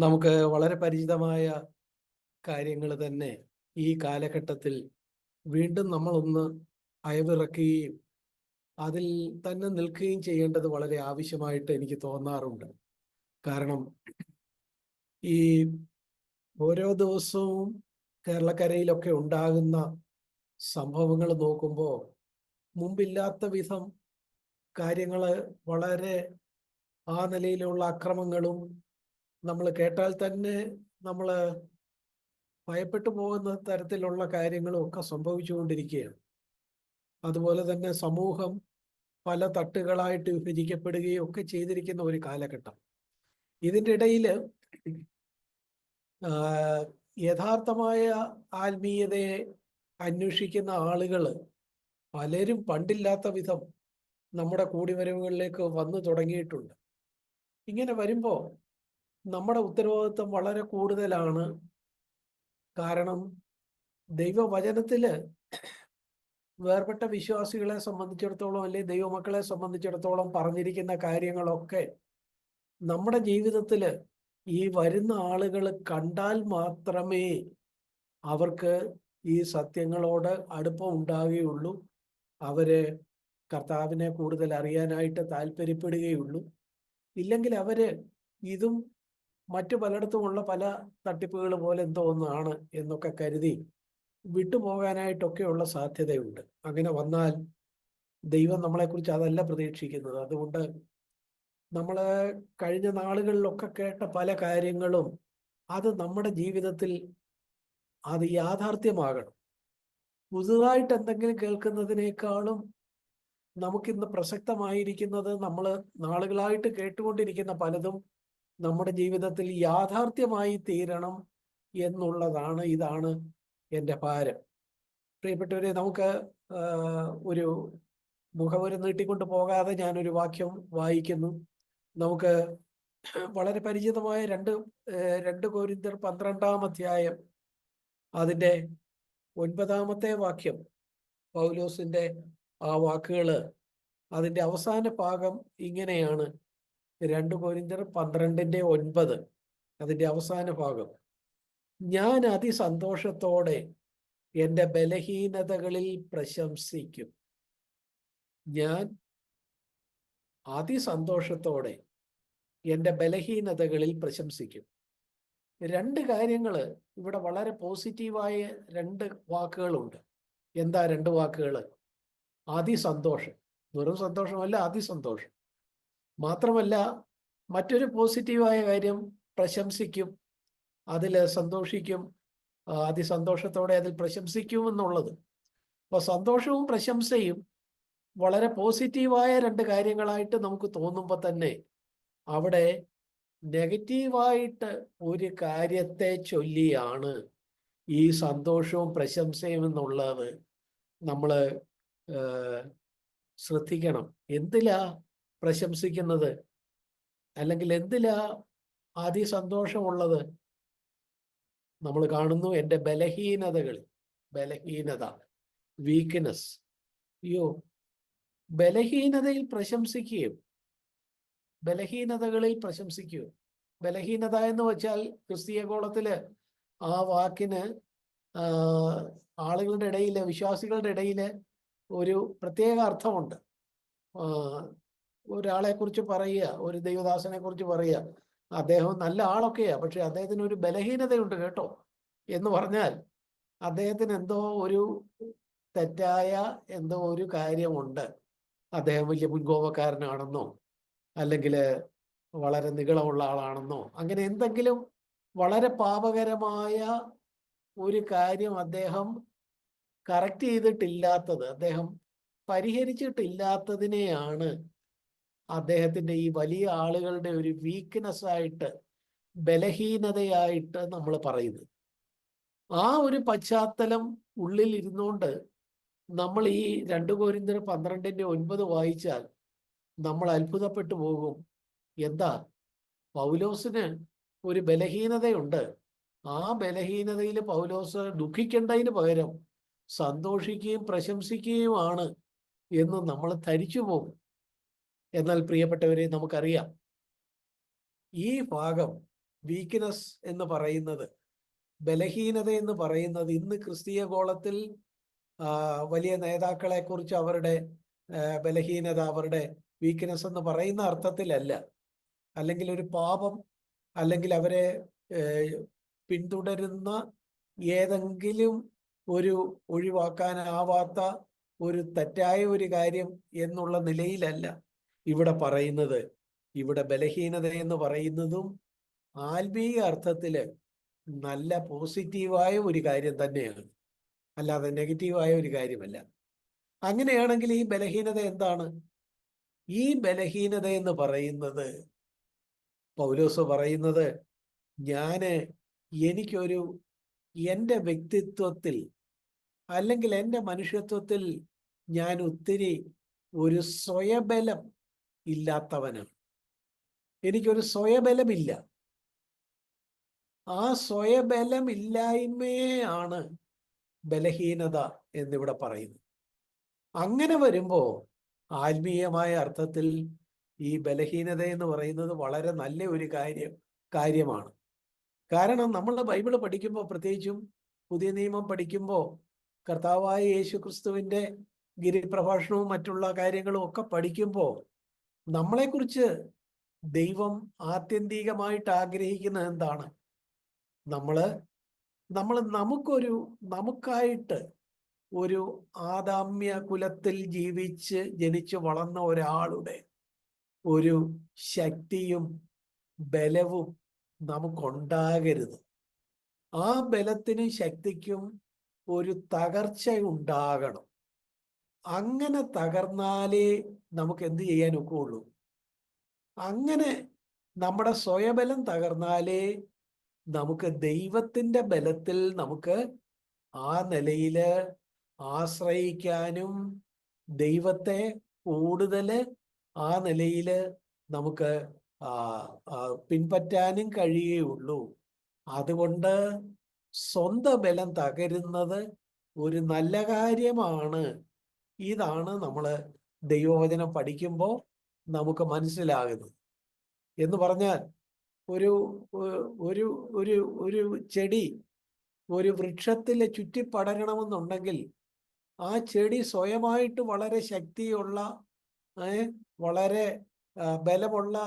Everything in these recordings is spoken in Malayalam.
നമുക്ക് വളരെ പരിചിതമായ കാര്യങ്ങൾ തന്നെ ഈ കാലഘട്ടത്തിൽ വീണ്ടും നമ്മളൊന്ന് അയവിറക്കുകയും അതിൽ തന്നെ നിൽക്കുകയും ചെയ്യേണ്ടത് വളരെ ആവശ്യമായിട്ട് എനിക്ക് തോന്നാറുണ്ട്. കാരണം ഈ ഓരോ ദിവസവും കേരളക്കരയിലൊക്കെ ഉണ്ടാകുന്ന സംഭവങ്ങൾ നോക്കുമ്പോൾ മുമ്പില്ലാത്ത വിധം കാര്യങ്ങൾ വളരെ ആ നിലയിലുള്ള അക്രമങ്ങളും നമ്മൾ കേട്ടാൽ തന്നെ നമ്മൾ ഭയപ്പെട്ടു പോകുന്ന തരത്തിലുള്ള കാര്യങ്ങളും ഒക്കെ സംഭവിച്ചുകൊണ്ടിരിക്കുകയാണ്. അതുപോലെ തന്നെ സമൂഹം പല തട്ടുകളായിട്ട് വിഭജിക്കപ്പെടുകയും ഒക്കെ ചെയ്തിരിക്കുന്ന ഒരു കാലഘട്ടം. ഇതിൻ്റെ ഇടയിൽ യഥാർത്ഥമായ ആത്മീയതയെ അന്വേഷിക്കുന്ന ആളുകൾ പലരും പണ്ടില്ലാത്ത വിധം നമ്മുടെ കൂടിവരവുകളിലേക്ക് വന്നു തുടങ്ങിയിട്ടുണ്ട്. ഇങ്ങനെ വരുമ്പോൾ നമ്മുടെ ഉത്തരവാദിത്വം വളരെ കൂടുതലാണ്. കാരണം ദൈവവചനത്തിൽ വേർപെട്ട വിശ്വാസികളെ സംബന്ധിച്ചിടത്തോളം അല്ലെങ്കിൽ ദൈവമക്കളെ സംബന്ധിച്ചിടത്തോളം പറഞ്ഞിരിക്കുന്ന കാര്യങ്ങളൊക്കെ നമ്മുടെ ജീവിതത്തിൽ ഈ വരുന്ന ആളുകൾ കണ്ടാൽ മാത്രമേ അവർക്ക് ഈ സത്യങ്ങളോട് അടുപ്പം ഉണ്ടാകുകയുള്ളൂ. അവര് കർത്താവിനെ കൂടുതൽ അറിയാനായിട്ട് താല്പര്യപ്പെടുകയുള്ളൂ. ഇല്ലെങ്കിൽ അവര് ഇതും മറ്റു പലയിടത്തുമുള്ള പല തട്ടിപ്പുകൾ പോലെ എന്തോ ഒന്നാണ് എന്നൊക്കെ കരുതി വിട്ടുപോകാനായിട്ടൊക്കെയുള്ള സാധ്യതയുണ്ട്. അങ്ങനെ വന്നാൽ ദൈവം നമ്മളെക്കുറിച്ച് അതല്ല പ്രതീക്ഷിക്കുന്നത്. അതുകൊണ്ട് നമ്മൾ കഴിഞ്ഞ നാളുകളിലൊക്കെ കേട്ട പല കാര്യങ്ങളും അത് നമ്മുടെ ജീവിതത്തിൽ അത് യാഥാർത്ഥ്യമാകണം. പുതുതായിട്ട് എന്തെങ്കിലും കേൾക്കുന്നതിനേക്കാളും നമുക്കിന്ന് പ്രസക്തമായിരിക്കുന്നത് നമ്മൾ നാളുകളായിട്ട് കേട്ടുകൊണ്ടിരിക്കുന്ന പലതും നമ്മുടെ ജീവിതത്തിൽ യാഥാർത്ഥ്യമായി തീരണം എന്നുള്ളതാണ്. ഇതാണ് എൻ്റെ ഭാരം. പ്രിയപ്പെട്ടവരെ, നമുക്ക് ഒരു മുഖവുര നീട്ടിക്കൊണ്ട് പോകാതെ ഞാനൊരു വാക്യം വായിക്കുന്നു. നമുക്ക് വളരെ പരിചിതമായ രണ്ട് കൊരിന്ത്യർ 12-ാം അധ്യായം അതിൻ്റെ 9-ാമത്തെ വാക്യം, പൗലോസിൻ്റെ ആ വാക്കുകൾ, അതിൻ്റെ അവസാന ഭാഗം ഇങ്ങനെയാണ്. 2 കൊരിന്ത്യർ 12:9 അതിൻ്റെ അവസാന ഭാഗം: ഞാൻ അതിസന്തോഷത്തോടെ എൻ്റെ ബലഹീനതകളിൽ പ്രശംസിക്കും. ഞാൻ അതിസന്തോഷത്തോടെ എൻ്റെ ബലഹീനതകളിൽ പ്രശംസിക്കും. രണ്ട് കാര്യങ്ങൾ ഇവിടെ വളരെ പോസിറ്റീവായ രണ്ട് വാക്കുകളുണ്ട്. എന്താ രണ്ട് വാക്കുകൾ? അതിസന്തോഷം, വെറും സന്തോഷമല്ല, അതിസന്തോഷം. മാത്രമല്ല മറ്റൊരു പോസിറ്റീവായ കാര്യം പ്രശംസിക്കും, അതിൽ സന്തോഷിക്കും, അതിസന്തോഷത്തോടെ അതിൽ പ്രശംസിക്കും എന്നുള്ളത്. അപ്പോൾ സന്തോഷവും പ്രശംസയും വളരെ പോസിറ്റീവായ രണ്ട് കാര്യങ്ങളായിട്ട് നമുക്ക് തോന്നുമ്പോൾ തന്നെ അവിടെ നെഗറ്റീവായിട്ട് ഒരു കാര്യത്തെ ചൊല്ലിയാണ് ഈ സന്തോഷവും പ്രശംസയും എന്നുള്ളത് നമ്മൾ ശ്രദ്ധിക്കണം. എന്തിലാ പ്രശംസിക്കുന്നത് അല്ലെങ്കിൽ എന്തിലാ അതിസന്തോഷമുള്ളത്? നമ്മൾ കാണുന്നു എൻ്റെ ബലഹീനതകൾ, ബലഹീനത, വീക്ക്നെസ്. അയ്യോ, ബലഹീനതയിൽ പ്രശംസിക്കുകയും ബലഹീനതകളിൽ പ്രശംസിക്കുകയും. ബലഹീനത എന്ന് വെച്ചാൽ ക്രിസ്തീയ ഗോളത്തില് ആ വാക്കിന് ആളുകളുടെ ഇടയിൽ, വിശ്വാസികളുടെ ഇടയിൽ ഒരു പ്രത്യേക അർത്ഥമുണ്ട്. ഒരാളെ കുറിച്ച് പറയുക, ഒരു ദൈവദാസനെ കുറിച്ച് പറയുക, അദ്ദേഹം നല്ല ആളൊക്കെയാ, പക്ഷെ അദ്ദേഹത്തിന് ഒരു ബലഹീനതയുണ്ട് കേട്ടോ എന്ന് പറഞ്ഞാൽ അദ്ദേഹത്തിന് എന്തോ ഒരു തെറ്റായ എന്തോ ഒരു കാര്യമുണ്ട്. അദ്ദേഹം വലിയ മുൻകോപക്കാരനാണെന്നോ അല്ലെങ്കിൽ വളരെ നീളമുള്ള ആളാണെന്നോ അങ്ങനെ എന്തെങ്കിലും വളരെ പാപകരമായ ഒരു കാര്യം അദ്ദേഹം കറക്റ്റ് ചെയ്തിട്ടില്ലാത്തത്, അദ്ദേഹം പരിഹരിച്ചിട്ടില്ലാത്തതിനെയാണ് അദ്ദേഹത്തിൻ്റെ ഈ വലിയ ആളുകളുടെ ഒരു വീക്ക്നെസ് ആയിട്ട്, ബലഹീനതയായിട്ട് നമ്മൾ പറയുന്നത്. ആ ഒരു പശ്ചാത്തലം ഉള്ളിൽ ഇരുന്നുകൊണ്ട് നമ്മൾ ഈ 2 കൊരിന്ത്യർ 12:9 വായിച്ചാൽ നമ്മൾ അത്ഭുതപ്പെട്ടു പോകും. എന്താ? പൗലോസിന് ഒരു ബലഹീനതയുണ്ട്. ആ ബലഹീനതയിൽ പൗലോസ് ദുഃഖിക്കേണ്ടതിന് പകരം സന്തോഷിക്കുകയും പ്രശംസിക്കുകയുമാണ് എന്ന് നമ്മൾ ധരിച്ചു പോകും. എന്നാൽ പ്രിയപ്പെട്ടവരെ, നമുക്കറിയാം ഈ ഭാഗം വീക്ക്നെസ് എന്ന് പറയുന്നത്, ബലഹീനത എന്ന് പറയുന്നത് ഇന്ന് ക്രിസ്തീയ ഗോളത്തിൽ വലിയ നേതാക്കളെ കുറിച്ച് അവരുടെ ബലഹീനത, അവരുടെ വീക്ക്നെസ് എന്ന് പറയുന്ന അർത്ഥത്തിലല്ല. അല്ലെങ്കിൽ ഒരു പാപം, അല്ലെങ്കിൽ അവരെ പിന്തുടരുന്ന ഏതെങ്കിലും ഒരു ഒഴിവാക്കാനാവാത്ത ഒരു തെറ്റായ ഒരു കാര്യം എന്നുള്ള നിലയിലല്ല ഇവിടെ പറയുന്നത്. ഇവിടെ ബലഹീനത എന്ന് പറയുന്നതും ആത്മീയ അർത്ഥത്തില് നല്ല പോസിറ്റീവായ ഒരു കാര്യം തന്നെയാണ്, അല്ലാതെ നെഗറ്റീവായ ഒരു കാര്യമല്ല. അങ്ങനെയാണെങ്കിൽ ഈ ബലഹീനത എന്താണ്? ഈ ബലഹീനത എന്ന് പറയുന്നത്, പൗലോസ് പറയുന്നത്, എനിക്കൊരു എൻ്റെ വ്യക്തിത്വത്തിൽ അല്ലെങ്കിൽ എൻ്റെ മനുഷ്യത്വത്തിൽ ഞാൻ ഒത്തിരി ഒരു സ്വയബലം ഇല്ലാത്തവനാണ്. എനിക്കൊരു സ്വയബലമില്ല. ആ സ്വയബലം ഇല്ലായ്മയാണ് ബലഹീനത എന്നിവിടെ പറയുന്നു. അങ്ങനെ വരുമ്പോൾ ആത്മീയമായ അർത്ഥത്തിൽ ഈ ബലഹീനത എന്ന് പറയുന്നത് വളരെ നല്ല ഒരു കാര്യമാണ്. കാരണം നമ്മൾ ബൈബിള് പഠിക്കുമ്പോൾ, പ്രത്യേകിച്ചും പുതിയ നിയമം പഠിക്കുമ്പോൾ, കർത്താവായ യേശു ക്രിസ്തുവിൻ്റെ ഗിരിപ്രഭാഷണവും മറ്റുള്ള കാര്യങ്ങളും ഒക്കെ പഠിക്കുമ്പോൾ നമ്മളെക്കുറിച്ച് ദൈവം ആത്യന്തികമായിട്ട് ആഗ്രഹിക്കുന്നത് എന്താണ്? നമുക്കായിട്ട് ഒരു ആദാമ്യ കുലത്തിൽ ജനിച്ച് വളർന്ന ഒരാളുടെ ഒരു ശക്തിയും ബലവും നമുക്കുണ്ടാകരുത്. ആ ബലത്തിനും ശക്തിക്കും ഒരു തകർച്ച ഉണ്ടാകണം. അങ്ങനെ തകർന്നാലേ നമുക്ക് എന്ത് ചെയ്യാൻ ഒക്കുള്ളൂ? അങ്ങനെ നമ്മുടെ സ്വയബലം തകർന്നാലേ നമുക്ക് ദൈവത്തിൻ്റെ ബലത്തിൽ നമുക്ക് ആ നിലയിൽ ആശ്രയിക്കാനും ദൈവത്തെ കൂടുതൽ ആ നിലയിൽ നമുക്ക് പിൻപറ്റാനും കഴിയുകയുള്ളൂ. അതുകൊണ്ട് സ്വന്തം ബലം തകരുന്നത് ഒരു നല്ല കാര്യമാണ്. ഇതാണ് നമ്മൾ ദൈവവചനം പഠിക്കുമ്പോൾ നമുക്ക് മനസ്സിലാകുന്നത്. എന്ന് പറഞ്ഞാൽ ഒരു ഒരു ഒരു ഒരു ചെടി ഒരു വൃക്ഷത്തിൽ ചുറ്റിപ്പടരണമെന്നുണ്ടെങ്കിൽ ആ ചെടി സ്വയമായിട്ട് വളരെ ശക്തിയുള്ള വളരെ ബലമുള്ള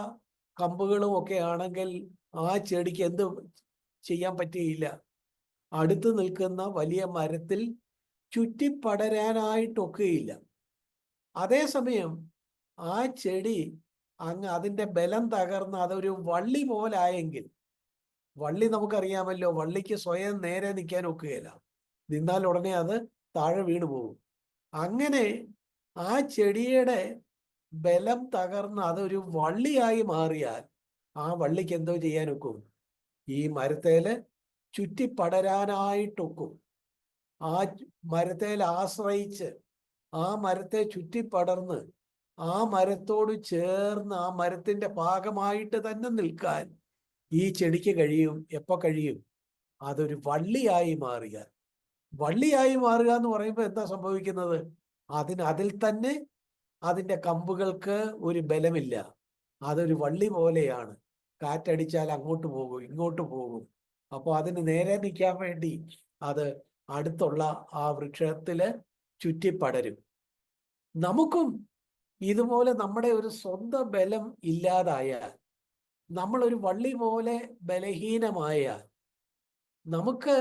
കമ്പുകളും ഒക്കെ ആണെങ്കിൽ ആ ചെടിക്ക് എന്ത് ചെയ്യാൻ പറ്റുകയില്ല. അടുത്ത് നിൽക്കുന്ന വലിയ മരത്തിൽ ചുറ്റിപ്പടരാനായിട്ടൊക്കെയില്ല. അതേസമയം ആ ചെടി അതിൻ്റെ ബലം തകർന്ന് അതൊരു വള്ളി പോലായെങ്കിൽ, വള്ളി നമുക്കറിയാമല്ലോ, വള്ളിക്ക് സ്വയം നേരെ നിൽക്കാൻ ഒക്കുകയില്ല. നിന്നാൽ ഉടനെ അത് താഴെ വീണു പോകും. അങ്ങനെ ആ ചെടിയുടെ ബലം തകർന്ന് അതൊരു വള്ളിയായി മാറിയാൽ ആ വള്ളിക്ക് എന്തോ ചെയ്യാൻ ഒക്കും? ഈ മരത്തേല് ചുറ്റിപ്പടരാനായിട്ടൊക്കും. ആ മരത്തേൽ ആശ്രയിച്ച് ആ മരത്തെ ചുറ്റിപ്പടർന്ന് ആ മരത്തോട് ചേർന്ന് ആ മരത്തിന്റെ ഭാഗമായിട്ട് തന്നെ നിൽക്കാൻ ഈ ചെടിക്ക് കഴിയും. എപ്പോ കഴിയും? അതൊരു വള്ളിയായി മാറുക. വള്ളിയായി മാറുക എന്ന് പറയുമ്പോൾ എന്താ സംഭവിക്കുന്നത്? അതിൽ തന്നെ അതിൻ്റെ കമ്പുകൾക്ക് ഒരു ബലമില്ല. അതൊരു വള്ളി പോലെയാണ്. കാറ്റടിച്ചാൽ അങ്ങോട്ട് പോകും, ഇങ്ങോട്ട് പോകും. അപ്പോൾ അതിന് നേരെ നിൽക്കാൻ വേണ്ടി അത് അടുത്തുള്ള ആ വൃക്ഷത്തില് ചുറ്റിപ്പടരും. നമുക്കും ഇതുപോലെ നമ്മുടെ ഒരു സ്വന്തം ബലം ഇല്ലാതായാൽ, നമ്മളൊരു വള്ളി പോലെ ബലഹീനമായാൽ, നമുക്ക്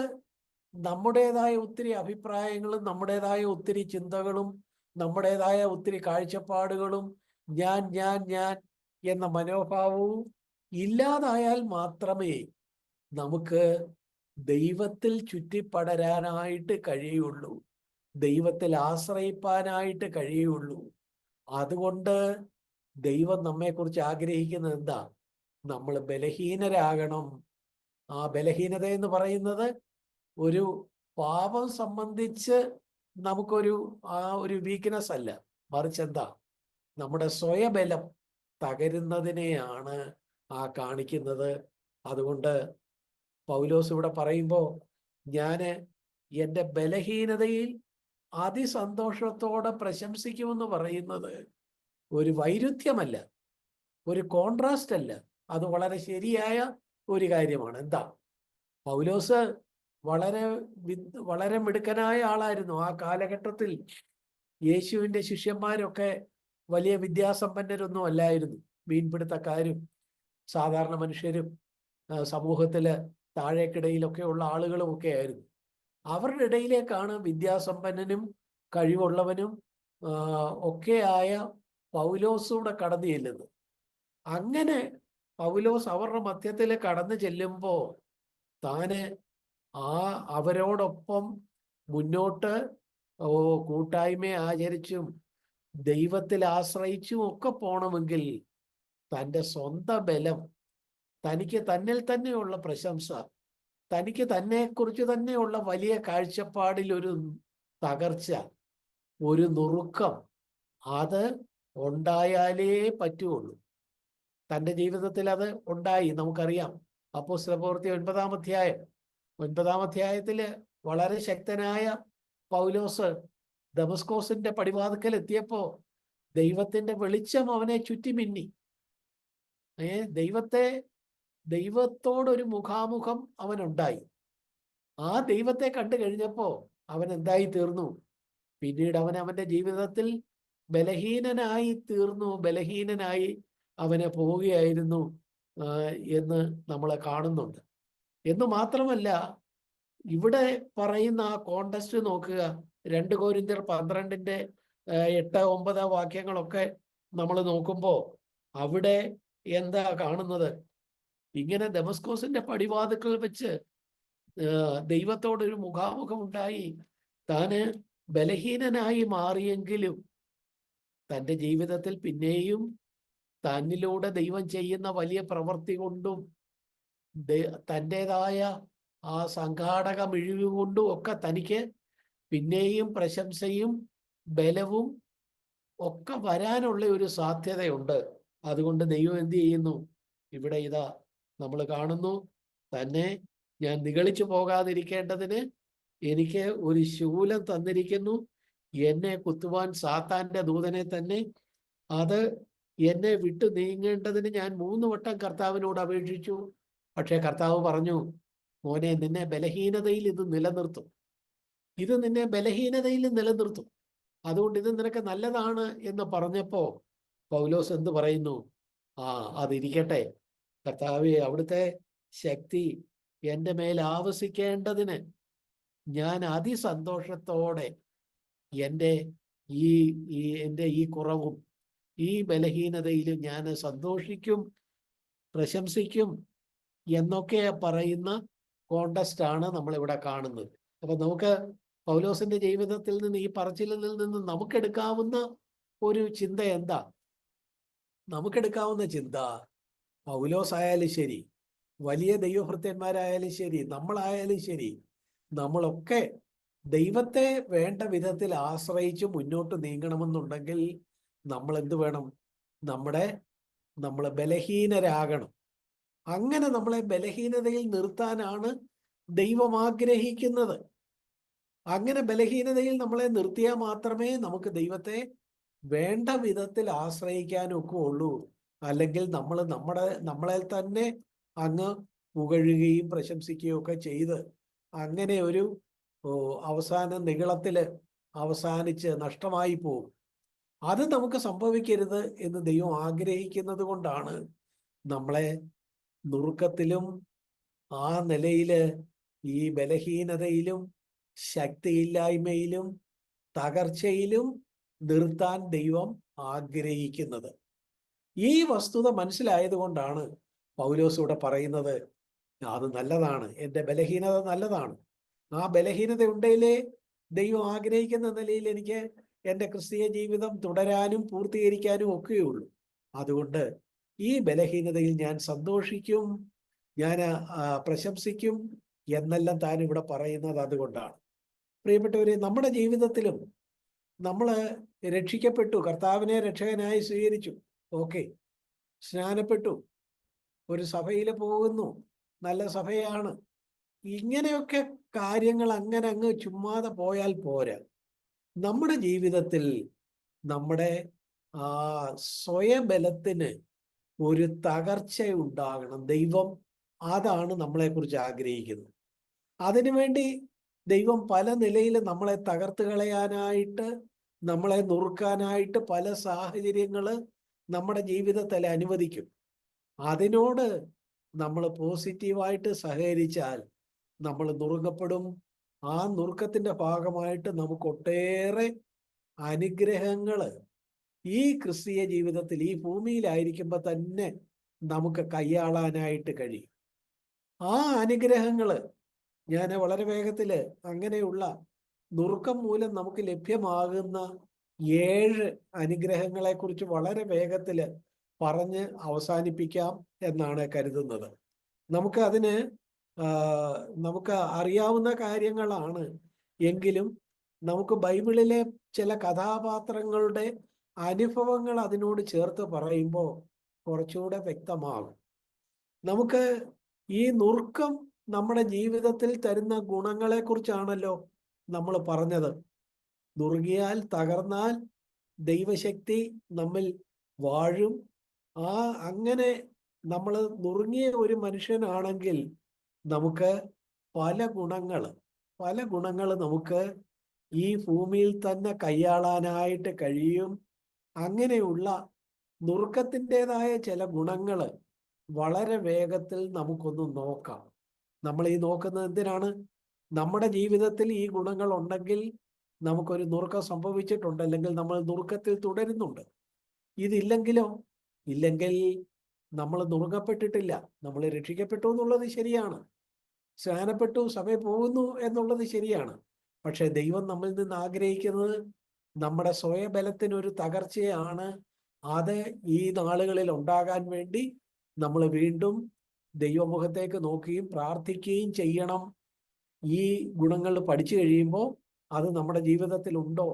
നമ്മുടേതായ ഒത്തിരി അഭിപ്രായങ്ങളും നമ്മുടേതായ ഒത്തിരി ചിന്തകളും നമ്മുടേതായ ഒത്തിരി കാഴ്ചപ്പാടുകളും ഞാൻ ഞാൻ ഞാൻ എന്ന മനോഭാവവും ഇല്ലാതായാൽ മാത്രമേ നമുക്ക് ദൈവത്തിൽ ചുറ്റിപ്പടരാനായിട്ട് കഴിയുള്ളൂ, ദൈവത്തിൽ ആശ്രയിപ്പാനായിട്ട് കഴിയുള്ളൂ. അതുകൊണ്ട് ദൈവം നമ്മെക്കുറിച്ച് ആഗ്രഹിക്കുന്നത് എന്താ? നമ്മൾ ബലഹീനരാകണം. ആ ബലഹീനത എന്ന് പറയുന്നത് ഒരു പാപം സംബന്ധിച്ച് നമുക്കൊരു ഒരു വീക്ക്നെസ് അല്ല, മറിച്ച് എന്താ? നമ്മുടെ സ്വയബലം തകരുന്നതിനെയാണ് കാണിക്കുന്നത്. അതുകൊണ്ട് പൗലോസ് ഇവിടെ പറയുമ്പോൾ ഞാൻ എൻ്റെ ബലഹീനതയിൽ അതിസന്തോഷത്തോടെ പ്രശംസിക്കുമെന്ന് പറയുന്നത് ഒരു വൈരുദ്ധ്യമല്ല, ഒരു കോൺട്രാസ്റ്റ് അല്ല. അത് വളരെ ശരിയായ ഒരു കാര്യമാണ്. എന്താ? പൗലോസ് വളരെ വളരെ മിടുക്കനായ ആളായിരുന്നു. ആ കാലഘട്ടത്തിൽ യേശുവിൻ്റെ ശിഷ്യന്മാരൊക്കെ വലിയ വിദ്യാസമ്പന്നരൊന്നും അല്ലായിരുന്നു. മീൻപിടുത്തക്കാരും സാധാരണ മനുഷ്യരും സമൂഹത്തിൽ താഴേക്കിടയിലൊക്കെ ഉള്ള ആളുകളും ഒക്കെ ആയിരുന്നു. അവരുടെ ഇടയിലേക്കാണ് വിദ്യാസമ്പന്നനും കഴിവുള്ളവനും ഒക്കെയായ പൗലോസൂടെ കടന്നു ചെല്ലുന്നത്. അങ്ങനെ പൗലോസ് അവരുടെ മധ്യത്തിൽ കടന്നു ചെല്ലുമ്പോൾ താന് അവരോടൊപ്പം മുന്നോട്ട് കൂട്ടായ്മയെ ആചരിച്ചും ദൈവത്തിൽ ആശ്രയിച്ചും ഒക്കെ പോണമെങ്കിൽ തൻ്റെ സ്വന്തം ബലം, തനിക്ക് തന്നിൽ തന്നെയുള്ള പ്രശംസ, തനിക്ക് തന്നെക്കുറിച്ച് തന്നെയുള്ള വലിയ കാഴ്ചപ്പാടിൽ ഒരു തകർച്ച, ഒരു നുറുക്കം, അത് ഉണ്ടായാലേ പറ്റുള്ളൂ. തൻ്റെ ജീവിതത്തിൽ അത് ഉണ്ടായി. നമുക്കറിയാം, അപ്പോസ്തലപ്രവൃത്തി 9-ാം അധ്യായത്തിൽ വളരെ ശക്തനായ പൗലോസ് ദമസ്കോസിന്റെ പടിവാതിക്കൽ എത്തിയപ്പോൾ ദൈവത്തിന്റെ വെളിച്ചം അവനെ ചുറ്റിമിന്നി. ദൈവത്തോടൊരു മുഖാമുഖം അവനുണ്ടായി. ആ ദൈവത്തെ കണ്ടു കഴിഞ്ഞപ്പോൾ അവൻ എന്തായി തീർന്നു? പിന്നീട് അവന്റെ ജീവിതത്തിൽ ബലഹീനനായി തീർന്നു, ബലഹീനനായി അവനെ പോവുകയായിരുന്നു എന്ന് നമ്മൾ കാണുന്നുണ്ട്. എന്ന് മാത്രമല്ല, ഇവിടെ പറയുന്ന ആ കോണ്ടസ്റ്റ് നോക്കുക. 2 കൊരിന്ത്യർ 12:8-9 വാക്യങ്ങളൊക്കെ നമ്മൾ നോക്കുമ്പോൾ അവിടെ എന്താ കാണുന്നത്? ഇങ്ങനെ ദമസ്കോസിന്റെ പടിവാതിക്കൽ വെച്ച് ദൈവത്തോടൊരു മുഖാമുഖം ഉണ്ടായി. താന് ബലഹീനനായി മാറിയെങ്കിലും തൻ്റെ ജീവിതത്തിൽ പിന്നെയും തന്നിലൂടെ ദൈവം ചെയ്യുന്ന വലിയ പ്രവൃത്തി കൊണ്ടും തൻ്റെതായ ആ സംഘാടക മിഴിവ് കൊണ്ടും ഒക്കെ തനിക്ക് പിന്നെയും പ്രശംസയും ബലവും ഒക്കെ വരാനുള്ള ഒരു സാധ്യതയുണ്ട്. അതുകൊണ്ട് ദൈവം എന്ത് ചെയ്യുന്നു? ഇവിടെ ഇതാ നമ്മൾ കാണുന്നു, തന്നെ ഞാൻ നിഗളിച്ചു പോകാതിരിക്കേണ്ടതിന് എനിക്ക് ഒരു ശൂലം തന്നിരിക്കുന്നു. എന്നെ കുത്തുവാൻ സാത്താന്റെ ദൂതനെ തന്നെ. അത് എന്നെ വിട്ടു നീങ്ങേണ്ടതിന് ഞാൻ 3 വട്ടം കർത്താവിനോട് അപേക്ഷിച്ചു. പക്ഷെ കർത്താവ് പറഞ്ഞു, മോനെ, നിന്നെ ബലഹീനതയിൽ ഇത് നിലനിർത്തും. ഇത് നിന്നെ ബലഹീനതയിൽ നിലനിർത്തും. അതുകൊണ്ട് ഇത് നിനക്ക് നല്ലതാണ് എന്ന് പറഞ്ഞപ്പോ പൗലോസ് എന്ത് പറയുന്നു? അതിരിക്കട്ടെ കർത്താവേ, അവിടുത്തെ ശക്തി എൻ്റെ മേൽ ആവസിക്കേണ്ടതിന് ഞാൻ അതിസന്തോഷത്തോടെ എൻ്റെ ഈ കുറവും ഈ ബലഹീനതയിലും ഞാൻ സന്തോഷിക്കും, പ്രശംസിക്കും എന്നൊക്കെ പറയുന്ന കോണ്ടസ്റ്റാണ് നമ്മളിവിടെ കാണുന്നത്. അപ്പൊ നമുക്ക് പൗലോസിന്റെ ജീവിതത്തിൽ നിന്ന്, ഈ പറച്ചിലിൽ നിന്ന് നമുക്കെടുക്കാവുന്ന ഒരു ചിന്ത എന്താ? നമുക്കെടുക്കാവുന്ന ചിന്ത, പൗലോസ് ആയാലും ശരി, വലിയ ദൈവഭൃത്യന്മാരായാലും ശരി, നമ്മളായാലും ശരി, നമ്മളൊക്കെ ദൈവത്തെ വേണ്ട വിധത്തിൽ ആശ്രയിച്ച് മുന്നോട്ട് നീങ്ങണമെന്നുണ്ടെങ്കിൽ നമ്മൾ എന്ത് വേണം? നമ്മൾ ബലഹീനരാകണം. അങ്ങനെ നമ്മളെ ബലഹീനതയിൽ നിർത്താനാണ് ദൈവം ആഗ്രഹിക്കുന്നത്. അങ്ങനെ ബലഹീനതയിൽ നമ്മളെ നിർത്തിയാൽ മാത്രമേ നമുക്ക് ദൈവത്തെ വേണ്ട വിധത്തിൽ ആശ്രയിക്കാനൊക്കെ ഉള്ളൂ. അല്ലെങ്കിൽ നമ്മളെ തന്നെ അങ്ങ് പുകഴുകയും പ്രശംസിക്കുകയും ഒക്കെ ചെയ്ത് അങ്ങനെ ഒരു അവസാന നിഗളത്തിൽ അവസാനിച്ച് നഷ്ടമായി പോകും. അത് നമുക്ക് സംഭവിക്കരുത് എന്ന് ദൈവം ആഗ്രഹിക്കുന്നത് കൊണ്ടാണ് നമ്മളെ നുറുക്കത്തിലും ആ നിലയില് ഈ ബലഹീനതയിലും ശക്തിയില്ലായ്മയിലും തകർച്ചയിലും നിർത്താൻ ദൈവം ആഗ്രഹിക്കുന്നത്. ഈ വസ്തുത മനസ്സിലായത് കൊണ്ടാണ് പൗലോസ് ഇവിടെ പറയുന്നത്, അത് നല്ലതാണ്, എൻ്റെ ബലഹീനത നല്ലതാണ്. ആ ബലഹീനത ഉണ്ടെങ്കിലേ ദൈവം ആഗ്രഹിക്കുന്ന നിലയിൽ എനിക്ക് എൻ്റെ ക്രിസ്തീയ ജീവിതം തുടരാനും പൂർത്തീകരിക്കാനും ഒക്കെയുള്ളൂ. അതുകൊണ്ട് ഈ ബലഹീനതയിൽ ഞാൻ സന്തോഷിക്കും, ഞാൻ പ്രശംസിക്കും എന്നെല്ലാം താൻ ഇവിടെ പറയുന്നത് അതുകൊണ്ടാണ്. പ്രിയപ്പെട്ടവരെ, നമ്മുടെ ജീവിതത്തിലും നമ്മൾ രക്ഷിക്കപ്പെട്ടു, കർത്താവിനെ രക്ഷകനായി സ്വീകരിച്ചു, ഓക്കെ, സ്നാനപ്പെട്ടു, ഒരു സഭയിൽ പോകുന്നു, നല്ല സഭയാണ്. ഇങ്ങനെയൊക്കെ കാര്യങ്ങൾ അങ്ങനെ അങ്ങ് ചുമ്മാതെ പോയാൽ പോരാ. നമ്മുടെ ജീവിതത്തിൽ നമ്മുടെ സ്വയബലത്തിന് ഒരു തകർച്ച ഉണ്ടാകണം. ദൈവം അതാണ് നമ്മളെക്കുറിച്ച് ആഗ്രഹിക്കുന്നത്. അതിനുവേണ്ടി ദൈവം പല നിലയിൽ നമ്മളെ തകർത്ത് കളയാനായിട്ട്, നമ്മളെ നുറുക്കാനായിട്ട് പല സാഹചര്യങ്ങൾ നമ്മുടെ ജീവിതത്തിൽ അനുവദിക്കും. അതിനോട് നമ്മൾ പോസിറ്റീവായിട്ട് സഹകരിച്ചാൽ നമ്മൾ നുറുക്കപ്പെടും. ആ നുറുക്കത്തിന്റെ ഭാഗമായിട്ട് നമുക്ക് ഒട്ടേറെ അനുഗ്രഹങ്ങൾ ഈ ക്രിസ്തീയ ജീവിതത്തിൽ, ഈ ഭൂമിയിലായിരിക്കുമ്പോൾ തന്നെ നമുക്ക് കൈയാളാനായിട്ട് കഴിയും. ആ അനുഗ്രഹങ്ങൾ ഞാൻ വളരെ വേഗത്തിൽ അങ്ങനെയുള്ള നുറുക്കം മൂലം നമുക്ക് ലഭ്യമാകുന്ന 7 അനുഗ്രഹങ്ങളെക്കുറിച്ച് വളരെ വേഗത്തിൽ പറഞ്ഞ് അവസാനിപ്പിക്കാം എന്നാണ് കരുതുന്നത്. നമുക്ക് അറിയാവുന്ന കാര്യങ്ങളാണ് എങ്കിലും നമുക്ക് ബൈബിളിലെ ചില കഥാപാത്രങ്ങളുടെ അനുഭവങ്ങൾ അതിനോട് ചേർത്ത് പറയുമ്പോൾ കുറച്ചുകൂടെ വ്യക്തമാകും. നമുക്ക് ഈ നുറുക്കം നമ്മുടെ ജീവിതത്തിൽ തരുന്ന ഗുണങ്ങളെക്കുറിച്ചാണല്ലോ നമ്മൾ പറഞ്ഞത്. നുറുകിയാൽ, തകർന്നാൽ ദൈവശക്തി നമ്മിൽ വാഴും. അങ്ങനെ നമ്മൾ നുറുങ്ങിയ ഒരു മനുഷ്യനാണെങ്കിൽ നമുക്ക് പല ഗുണങ്ങൾ നമുക്ക് ഈ ഭൂമിയിൽ തന്നെ കൈയാളാനായിട്ട് കഴിയും. അങ്ങനെയുള്ള നുറുക്കത്തിൻ്റെതായ ചില ഗുണങ്ങൾ വളരെ വേഗത്തിൽ നമുക്കൊന്ന് നോക്കാം. നമ്മൾ ഈ നോക്കുന്നത് എന്തിനാണ്? നമ്മുടെ ജീവിതത്തിൽ ഈ ഗുണങ്ങൾ ഉണ്ടെങ്കിൽ നമുക്കൊരു നുറുക്കം സംഭവിച്ചിട്ടുണ്ട്, അല്ലെങ്കിൽ നമ്മൾ നുറുക്കത്തിൽ തുടരുന്നുണ്ട്. ഇല്ലെങ്കിൽ നമ്മൾ നുറുക്കപ്പെട്ടിട്ടില്ല. നമ്മൾ രക്ഷിക്കപ്പെട്ടു എന്നുള്ളത് ശരിയാണ്, സ്നാനപ്പെട്ടു, സഭയിൽ പോകുന്നു എന്നുള്ളത് ശരിയാണ്. പക്ഷെ ദൈവം നമ്മിൽ നിന്ന് ആഗ്രഹിക്കുന്നത് നമ്മുടെ സ്വയബലത്തിനൊരു തകർച്ചയാണ്. അത് ഈ നാളുകളിൽ ഉണ്ടാകാൻ വേണ്ടി നമ്മൾ വീണ്ടും ദൈവമുഖത്തേക്ക് നോക്കുകയും പ്രാർത്ഥിക്കുകയും ചെയ്യണം. ഈ ഗുണങ്ങൾ പഠിച്ചു കഴിയുമ്പോൾ അത് നമ്മുടെ ജീവിതത്തിൽ ഉണ്ടോ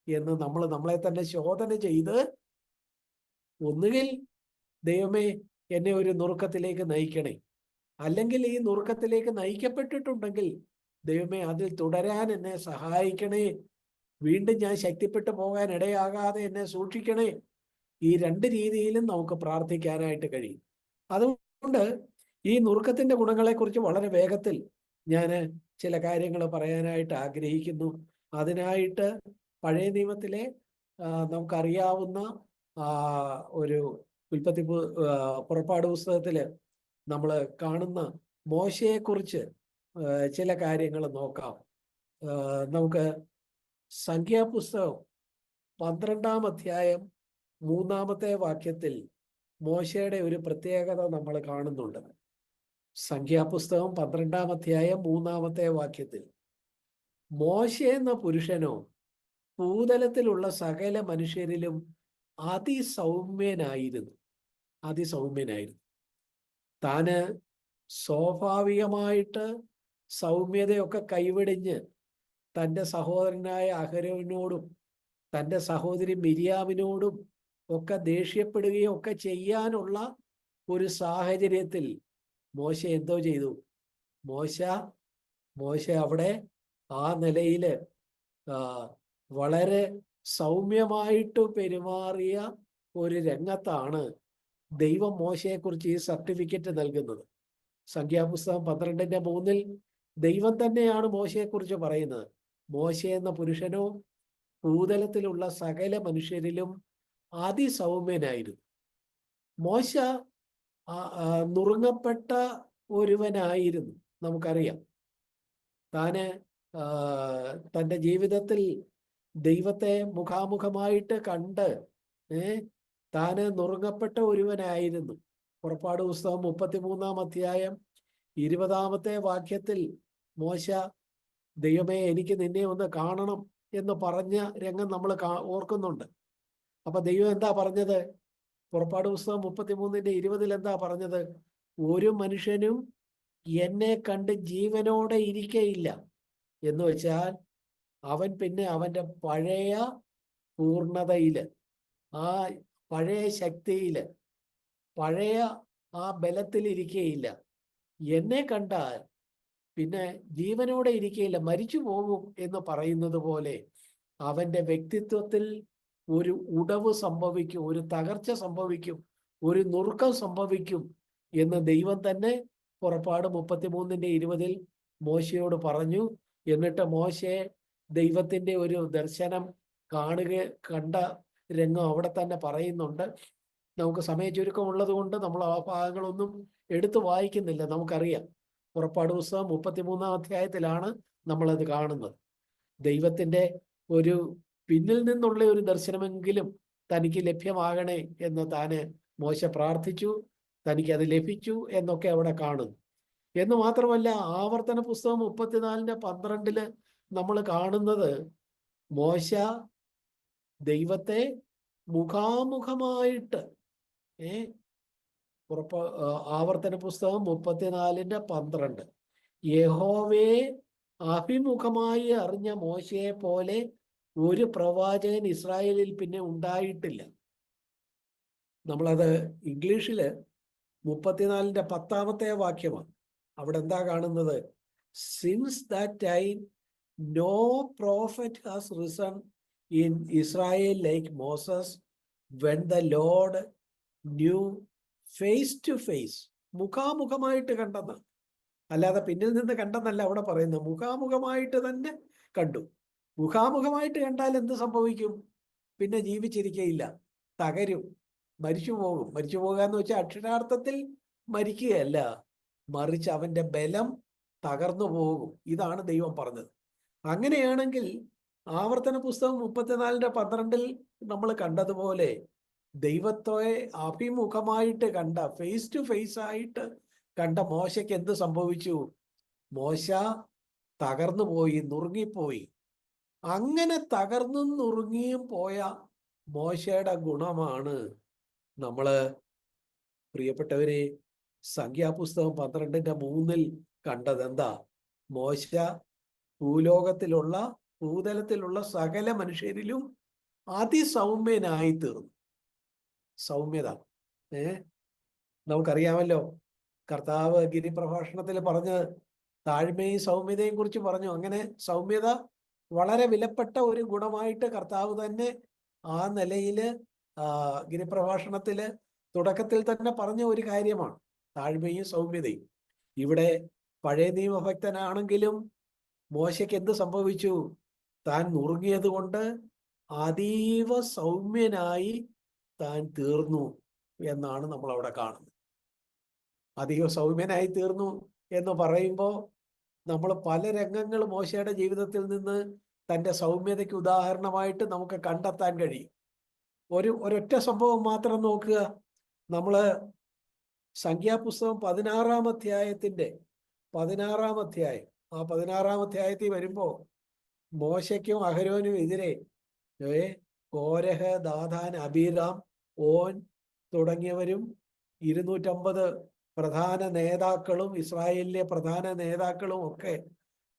എന്ന് നമ്മളെ തന്നെ ശോധന ചെയ്ത്, ഒന്നുകിൽ ദൈവമേ എന്നെ ഒരു നുറുക്കത്തിലേക്ക് നയിക്കണേ, അല്ലെങ്കിൽ ഈ നുറുക്കത്തിലേക്ക് നയിക്കപ്പെട്ടിട്ടുണ്ടെങ്കിൽ ദൈവമേ അതിൽ തുടരാൻ എന്നെ സഹായിക്കണേ, വീണ്ടും ഞാൻ ശക്തിപ്പെട്ടു പോകാൻ ഇടയാകാതെ എന്നെ സൂക്ഷിക്കണേ. ഈ 2 രീതിയിലും നമുക്ക് പ്രാർത്ഥിക്കാനായിട്ട് കഴിയും. അതുകൊണ്ട് ഈ നുറുക്കത്തിന്റെ ഗുണങ്ങളെക്കുറിച്ച് വളരെ വേഗത്തിൽ ഞാൻ ചില കാര്യങ്ങൾ പറയാനായിട്ട് ആഗ്രഹിക്കുന്നു. അതിനായിട്ട് പഴയ നിയമത്തിലെ നമുക്കറിയാവുന്ന ഒരു പുറപ്പാട് പുസ്തകത്തിൽ നമ്മൾ കാണുന്ന മോശയെക്കുറിച്ച് ചില കാര്യങ്ങൾ നോക്കാം. നമുക്ക് സംഖ്യാപുസ്തകം 12-ാം അധ്യായം 3-ാമത്തെ വാക്യത്തിൽ മോശയുടെ ഒരു പ്രത്യേകത നമ്മൾ കാണുന്നുണ്ട്. സംഖ്യാപുസ്തകം 12-ാം അധ്യായം 3-ാമത്തെ വാക്യത്തിൽ, മോശ എന്ന പുരുഷനോ ഭൂതലത്തിലുള്ള സകല മനുഷ്യരിലും അതിസൗമ്യനായിരുന്നു. താന് സ്വാഭാവികമായിട്ട് സൗമ്യതയൊക്കെ കൈവെടിഞ്ഞ് തൻ്റെ സഹോദരനായ അഹരോനോടും തൻ്റെ സഹോദരി മിരിയാമിനോടും ഒക്കെ ദേഷ്യപ്പെടുകയും ഒക്കെ ചെയ്യാനുള്ള ഒരു സാഹചര്യത്തിൽ മോശ എന്തോ ചെയ്തു? മോശ അവിടെ ആ നിലയിൽ വളരെ സൗമ്യമായിട്ട് പെരുമാറിയ ഒരു രംഗത്താണ് ദൈവം മോശയെക്കുറിച്ച് ഈ സർട്ടിഫിക്കറ്റ് നൽകുന്നത്. സംഖ്യാപുസ്തകം 12-3 ദൈവം തന്നെയാണ് മോശയെക്കുറിച്ച് പറയുന്നത്. മോശ എന്ന പുരുഷനോ ഭൂതലത്തിലുള്ള സകല മനുഷ്യരിലും അതിസൗമ്യനായിരുന്നു. മോശ നുറുങ്ങപ്പെട്ട ഒരുവനായിരുന്നു. നമുക്കറിയാം, തൻ്റെ ജീവിതത്തിൽ ദൈവത്തെ മുഖാമുഖമായിട്ട് കണ്ട് താന് നുറുങ്ങപ്പെട്ട ഒരുവനായിരുന്നു. പുറപ്പാട് പുസ്തകം 33-ാം അധ്യായം 20-ാമത്തെ വാക്യത്തിൽ മോശ, ദൈവമേ എനിക്ക് നിന്നെ ഒന്ന് കാണണം എന്ന് പറഞ്ഞ രംഗം നമ്മൾ ഓർക്കുന്നുണ്ട്. അപ്പൊ ദൈവം എന്താ പറഞ്ഞത്? പുറപ്പാട് പുസ്തകം 33-20 എന്താ പറഞ്ഞത്? ഒരു മനുഷ്യനും എന്നെ കണ്ട് ജീവനോടെ ഇരിക്കയില്ല എന്ന് വെച്ചാൽ അവൻ പിന്നെ അവൻ്റെ പഴയ പൂർണ്ണതയില്, ആ പഴയ ശക്തിയില്, പഴയ ആ ബലത്തിലിരിക്കയില്ല. എന്നെ കണ്ടാൽ പിന്നെ ജീവനോടെ ഇരിക്കയില്ല, മരിച്ചു പോകും എന്ന് പറയുന്നത് പോലെ അവൻ്റെ വ്യക്തിത്വത്തിൽ ഒരു ഉടവ് സംഭവിക്കും, ഒരു തകർച്ച സംഭവിക്കും, ഒരു നുറുക്കം സംഭവിക്കും എന്ന് ദൈവം തന്നെ പുറപ്പാട് 33:20 മോശയോട് പറഞ്ഞു. എന്നിട്ട് മോശെ ദൈവത്തിന്റെ ഒരു ദർശനം കണ്ട രംഗം അവിടെ തന്നെ പറയുന്നുണ്ട്. നമുക്ക് സമയ ചുരുക്കം ഉള്ളത് കൊണ്ട് നമ്മൾ ആ ഭാഗങ്ങളൊന്നും എടുത്തു വായിക്കുന്നില്ല. നമുക്കറിയാം, പുറപ്പാട് പുസ്തകം 33-ാം അധ്യായത്തിലാണ് നമ്മളത് കാണുന്നത്. ദൈവത്തിന്റെ ഒരു പിന്നിൽ നിന്നുള്ള ഒരു ദർശനമെങ്കിലും തനിക്ക് ലഭ്യമാകണേ എന്ന് താന് മോശ പ്രാർത്ഥിച്ചു. തനിക്കത് ലഭിച്ചു എന്നൊക്കെ അവിടെ കാണുന്നു. എന്ന് മാത്രമല്ല, ആവർത്തന പുസ്തകം 34:12 നമ്മൾ കാണുന്നത് മോശ ദൈവത്തെ മുഖാമുഖമായിട്ട് ആവർത്തന പുസ്തകം 34:12 യഹോവയെ അഭിമുഖമായി അറിഞ്ഞ മോശയെ പോലെ ഒരു പ്രവാചകൻ ഇസ്രായേലിൽ പിന്നെ ഉണ്ടായിട്ടില്ല. നമ്മളത് ഇംഗ്ലീഷില് 34:10 വാക്യമാണ്. അവിടെ എന്താ കാണുന്നത്? Since that time no prophet has risen in Israel like Moses when the Lord knew face to face. മുഖാമുഖമായിട്ട് കണ്ടെന്ന്, അല്ലാതെ പിന്നിൽ നിന്ന് കണ്ടെന്നല്ല അവിടെ പറയുന്നത്. മുഖാമുഖമായിട്ട് തന്നെ കണ്ടു. മുഖാമുഖമായിട്ട് കണ്ടാൽ എന്ത് സംഭവിക്കും? പിന്നെ ജീവിച്ചിരിക്കയില്ല, തകരും, മരിച്ചു പോകും. മരിച്ചു പോകുക എന്ന് വെച്ചാൽ അക്ഷരാർത്ഥത്തിൽ മരിക്കുകയല്ല, മറിച്ച് അവന്റെ ബലം തകർന്നു പോകും. ഇതാണ് ദൈവം പറഞ്ഞത്. അങ്ങനെയാണെങ്കിൽ ആവർത്തന പുസ്തകം 34:12 നമ്മൾ കണ്ടതുപോലെ ദൈവത്തെ അഭിമുഖമായിട്ട് കണ്ട, ഫേസ് ടു ഫേസ് ആയിട്ട് കണ്ട മോശയ്ക്ക് എന്ത് സംഭവിച്ചു? മോശ തകർന്നു പോയി, നുറുങ്ങിപ്പോയി. അങ്ങനെ തകർന്നും നുറുങ്ങിയും പോയ മോശയുടെ ഗുണമാണ് നമ്മള്, പ്രിയപ്പെട്ടവരെ, സംഖ്യാപുസ്തകം 12:3 കണ്ടത്. എന്താ? മോശ ഭൂതലത്തിലുള്ള സകല മനുഷ്യരിലും അതിസൗമ്യനായി തീർന്നു. സൗമ്യത നമുക്കറിയാമല്ലോ. കർത്താവ് ഗിരിപ്രഭാഷണത്തിൽ പറഞ്ഞത് താഴ്മയും സൗമ്യതയും കുറിച്ച് പറഞ്ഞു. അങ്ങനെ സൗമ്യത വളരെ വിലപ്പെട്ട ഒരു ഗുണമായിട്ട് കർത്താവ് തന്നെ ആ നിലയിൽ ഗിരിപ്രഭാഷണത്തില് തുടക്കത്തിൽ തന്നെ പറഞ്ഞ ഒരു കാര്യമാണ് താഴ്മയും സൗമ്യതയും. ഇവിടെ പഴയ നിയമഭക്തനാണെങ്കിലും മോശയ്ക്ക് എന്ത് സംഭവിച്ചു? താൻ നുറുങ്ങിയത് കൊണ്ട് അതീവ സൗമ്യനായി താൻ തീർന്നു എന്നാണ് നമ്മൾ അവിടെ കാണുന്നത്. അതീവ സൗമ്യനായി തീർന്നു എന്ന് പറയുമ്പോൾ നമ്മൾ പല രംഗങ്ങൾ മോശയുടെ ജീവിതത്തിൽ നിന്ന് തൻ്റെ സൗമ്യതയ്ക്ക് ഉദാഹരണമായിട്ട് നമുക്ക് കണ്ടെത്താൻ കഴിയും. ഒരൊറ്റ സംഭവം മാത്രം നോക്കുക. നമ്മൾ സംഖ്യാപുസ്തകം 16-ാം അധ്യായത്തിന്റെ 16-ാം അധ്യായം, ആ 16-ാം അധ്യായത്തിൽ വരുമ്പോൾ മോശയ്ക്കും അഹരോനും എതിരെ കോരഹ്, ദാഥാൻ, അബീറാം, ഓൻ തുടങ്ങിയവരും 250 പ്രധാന നേതാക്കളും ഇസ്രായേലിലെ പ്രധാന നേതാക്കളും ഒക്കെ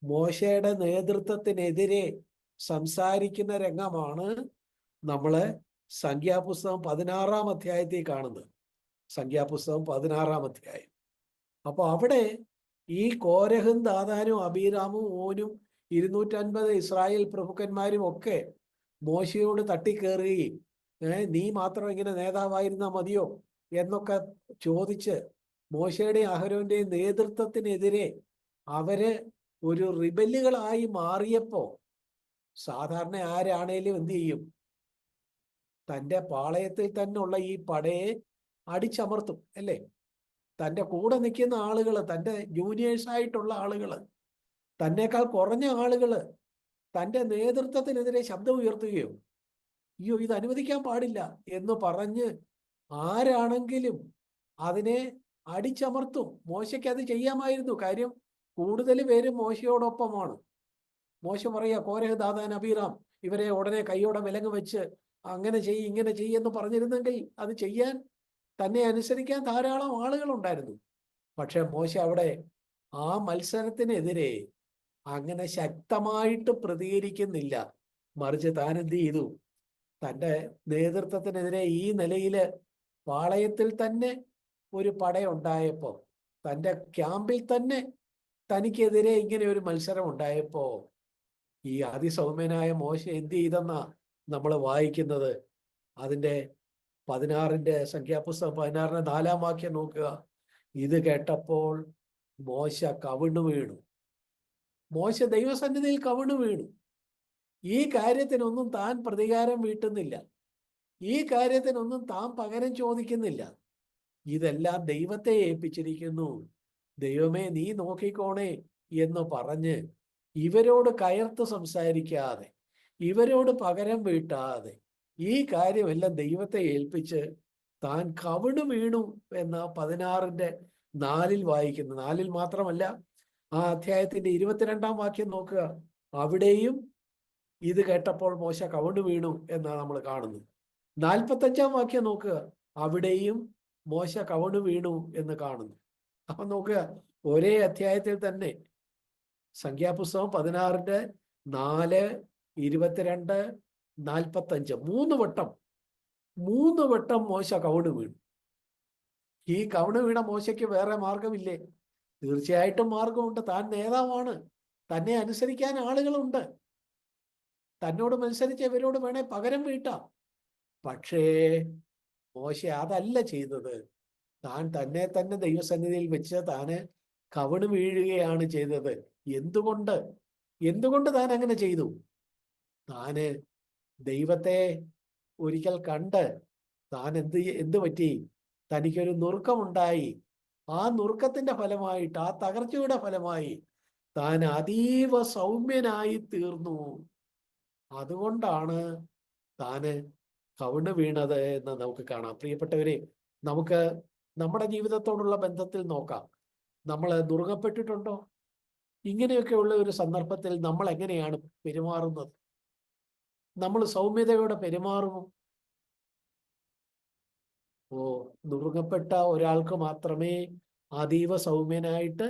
മോശയുടെ നേതൃത്വത്തിനെതിരെ സംസാരിക്കുന്ന രംഗമാണ് നമ്മള് സംഖ്യാപുസ്തകം 16-ാം അധ്യായത്തിൽ കാണുന്നത്. സംഖ്യാപുസ്തകം 16-ാം അധ്യായം. അപ്പൊ അവിടെ ഈ കോരഹും, ദാഥാനും, അബീരാമും, ഓനും 250 ഇസ്രായേൽ പ്രഭുക്കന്മാരും ഒക്കെ മോശയോട് തട്ടിക്കേറുകയും നീ മാത്രം ഇങ്ങനെ നേതാവായിരുന്നാ മതിയോ എന്നൊക്കെ ചോദിച്ച് മോശയുടെയും അഹരോന്റെയും നേതൃത്വത്തിനെതിരെ അവര് ഒരു റിബലുകളായി മാറിയപ്പോ സാധാരണ ആരാണേലും എന്ത് ചെയ്യും? തൻ്റെ പാളയത്തിൽ തന്നെ ഉള്ള ഈ പടയെ അടിച്ചമർത്തും, അല്ലേ? തൻ്റെ കൂടെ നിൽക്കുന്ന ആളുകൾ, തൻ്റെ ജൂനിയേഴ്സായിട്ടുള്ള ആളുകൾ, തന്നേക്കാൾ കുറഞ്ഞ ആളുകൾ തൻ്റെ നേതൃത്വത്തിനെതിരെ ശബ്ദം ഉയർത്തുകയോ അയ്യോ ഇത് അനുവദിക്കാൻ പാടില്ല എന്ന് പറഞ്ഞ് ആരാണെങ്കിലും അതിനെ അടിച്ചമർത്തും. മോശയ്ക്ക് അത് ചെയ്യാമായിരുന്നു. കാര്യം കൂടുതൽ പേര് മോശയോടൊപ്പമാണ്. മോശ പറയാ കോരഹ്, ദാഥാൻ, അബീറാം ഇവരെ ഉടനെ കൈയോടെ വിലങ്ങ് വെച്ച് അങ്ങനെ ചെയ്യ് ഇങ്ങനെ ചെയ്യെന്ന് പറഞ്ഞിരുന്നെങ്കിൽ അത് ചെയ്യാൻ, തന്നെ അനുസരിക്കാൻ ധാരാളം ആളുകളുണ്ടായിരുന്നു. പക്ഷെ മോശ അവിടെ ആ മത്സരത്തിനെതിരെ അങ്ങനെ ശക്തമായിട്ട് പ്രതികരിക്കുന്നില്ല. മറിച്ച് താൻ എന്ത് ചെയ്തു? തൻ്റെ നേതൃത്വത്തിനെതിരെ ഈ നിലയില് പാളയത്തിൽ തന്നെ ഒരു പടയുണ്ടായപ്പോൾ, തൻ്റെ ക്യാമ്പിൽ തന്നെ തനിക്കെതിരെ ഇങ്ങനെ ഒരു മത്സരം ഉണ്ടായപ്പോ ഈ അതിസൗമ്യനായ മോശ എന്ത് ചെയ്തെന്നാ നമ്മൾ വായിക്കുന്നത്. അതിൻ്റെ 16-ന്റെ സംഖ്യാപുസ്തകം 16-ന്റെ 4-ാം വാക്യം നോക്കുക. ഇത് കേട്ടപ്പോൾ മോശ കവിണ്ണു വീണു. മോശ ദൈവസന്നിധിയിൽ കവിണ്ണു വീണു. ഈ കാര്യത്തിനൊന്നും താൻ പ്രതികാരം വീട്ടുന്നില്ല. ഈ കാര്യത്തിനൊന്നും താൻ പകരം ചോദിക്കുന്നില്ല. ഇതെല്ലാം ദൈവത്തെ ഏൽപ്പിച്ചിരിക്കുന്നു. ദൈവമേ, നീ നോക്കിക്കോണേ എന്ന് പറഞ്ഞ് ഇവരോട് കയർത്ത് സംസാരിക്കാതെ, ഇവരോട് പകരം വീട്ടാതെ ഈ കാര്യമെല്ലാം ദൈവത്തെ ഏൽപ്പിച്ച് താൻ കവിണ് വീണു എന്ന 16:4 വായിക്കുന്നു. 4 മാത്രമല്ല, ആ അധ്യായത്തിന്റെ 22 വാക്യം നോക്കുക. അവിടെയും ഇത് കേട്ടപ്പോൾ മോശ കവിണ് വീണു എന്നാണ് നമ്മൾ കാണുന്നത്. 45 വാക്യം നോക്കുക. അവിടെയും മോശ കവിണ് വീണു എന്ന് കാണുന്നു. അപ്പൊ നോക്കുക, ഒരേ അധ്യായത്തിൽ തന്നെ സംഖ്യാപുസ്തകം 16:4, 22, 45 മൂന്ന് വട്ടം മോശ കവിണ് വീണു. ഈ കവിണ് വീണ മോശയ്ക്ക് വേറെ മാർഗമില്ലേ? തീർച്ചയായിട്ടും മാർഗമുണ്ട്. താൻ നേതാവാണ്, തന്നെ അനുസരിക്കാൻ ആളുകളുണ്ട്, തന്നോട് മത്സരിച്ച് ഇവരോട് വേണേ പകരം വീട്ടാം. പക്ഷേ മോശ അതല്ല ചെയ്തത്. താൻ തന്നെ തന്നെ ദൈവസന്നിധിയിൽ വെച്ച് താന് കവിണ് വീഴുകയാണ് ചെയ്തത്. എന്തുകൊണ്ട് താൻ അങ്ങനെ ചെയ്തു? താന് ദൈവത്തെ ഒരിക്കൽ കണ്ട് താൻ എന്ത് പറ്റി? തനിക്കൊരു നുറുക്കമുണ്ടായി. ആ നുറുക്കത്തിന്റെ ഫലമായിട്ട്, ആ തകർച്ചയുടെ ഫലമായി താൻ അതീവ സൗമ്യനായി തീർന്നു. അതുകൊണ്ടാണ് താന് കവിണ് വീണത് എന്ന് നമുക്ക് കാണാം. പ്രിയപ്പെട്ടവരെ, നമുക്ക് നമ്മുടെ ജീവിതത്തോടുള്ള ബന്ധത്തിൽ നോക്കാം. നമ്മൾ നുറുങ്ങപ്പെട്ടിട്ടുണ്ടോ? ഇങ്ങനെയൊക്കെയുള്ള ഒരു സന്ദർഭത്തിൽ നമ്മൾ എങ്ങനെയാണ് പെരുമാറുന്നത്? നമ്മൾ സൗമ്യതയോടെ പെരുമാറുമോ? നുറുങ്ങപ്പെട്ട ഒരാൾക്ക് മാത്രമേ അതീവ സൗമ്യനായിട്ട്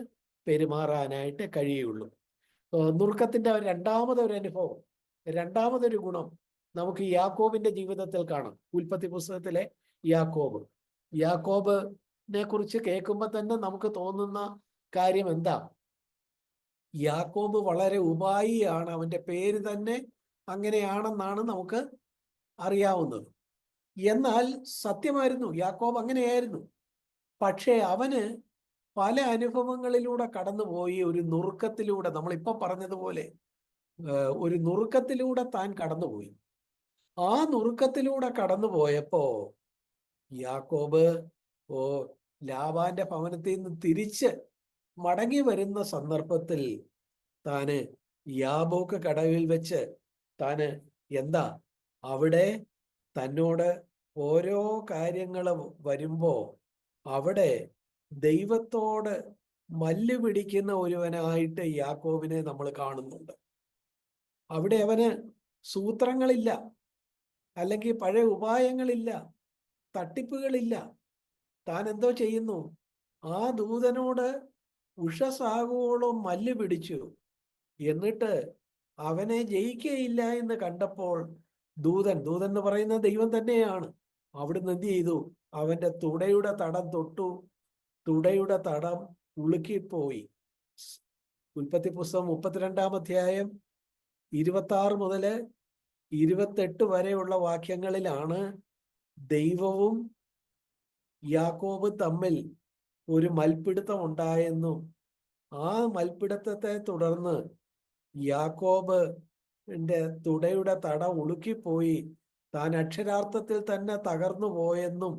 പെരുമാറാനായിട്ട് കഴിയുള്ളൂ. നുറുക്കത്തിന്റെ രണ്ടാമതൊരു അനുഭവം, രണ്ടാമതൊരു ഗുണം നമുക്ക് യാക്കോബിന്റെ ജീവിതത്തിൽ കാണാം. ഉൽപ്പത്തി പുസ്തകത്തിലെ യാക്കോബിനെ കുറിച്ച് കേൾക്കുമ്പോൾ തന്നെ നമുക്ക് തോന്നുന്ന കാര്യം എന്താ? യാക്കോബ് വളരെ ഉപായിയാണ്. അവന്റെ പേര് തന്നെ അങ്ങനെയാണെന്നാണ് നമുക്ക് അറിയാവുന്നത്. എന്നാൽ സത്യമായിരുന്നു, യാക്കോബ് അങ്ങനെയായിരുന്നു. പക്ഷേ അവന് പല അനുഭവങ്ങളിലൂടെ കടന്നുപോയി. ഒരു നുറുക്കത്തിലൂടെ, നമ്മളിപ്പോ പറഞ്ഞതുപോലെ ഒരു നുറുക്കത്തിലൂടെ താൻ കടന്നുപോയി. ആ നുറുക്കത്തിലൂടെ കടന്നുപോയപ്പോ യാക്കോബ് ലാബാന്റെ ഭവനത്തിൽ നിന്ന് തിരിച്ച് മടങ്ങി വരുന്ന സന്ദർഭത്തിൽ താന് യാബോക്ക് കടവിൽ വെച്ച് താന് എന്താ അവിടെ തന്നോട് ഓരോ കാര്യങ്ങൾ വരുമ്പോ അവിടെ ദൈവത്തോട് മല്ല് പിടിക്കുന്ന ഒരുവനായിട്ട് യാക്കോബിനെ നമ്മൾ കാണുന്നുണ്ട്. അവിടെ അവന് സൂത്രങ്ങളില്ല, അല്ലെങ്കിൽ പഴയ ഉപായങ്ങളില്ല, തട്ടിപ്പുകളില്ല. താൻ എന്തോ ചെയ്യുന്നു? ആ ദൂതനോട് ഉഷസാകുവോളം മല്ല് പിടിച്ചു. എന്നിട്ട് അവനെ ജയിക്കുകയില്ല എന്ന് കണ്ടപ്പോൾ ദൂതൻ എന്ന് പറയുന്ന ദൈവം തന്നെയാണ്. അവിടുന്ന് എന്ത് ചെയ്തു? അവന്റെ തുടയുടെ തടം തൊട്ടു. തുടയുടെ തടം ഉളുക്കിപ്പോയി. ഉൽപ്പത്തി പുസ്തകം 32 അധ്യായം 26 മുതൽ 28 വരെയുള്ള വാക്യങ്ങളിലാണ് ദൈവവും യാക്കോബ് തമ്മിൽ ഒരു മൽപ്പിടുത്തം ഉണ്ടായെന്നും ആ മൽപ്പിടുത്തത്തെ തുടർന്ന് യാക്കോബിന്റെ തുടയുടെ തടം ഉളുക്കിപ്പോയി, താൻ അക്ഷരാർത്ഥത്തിൽ തന്നെ തകർന്നു പോയെന്നും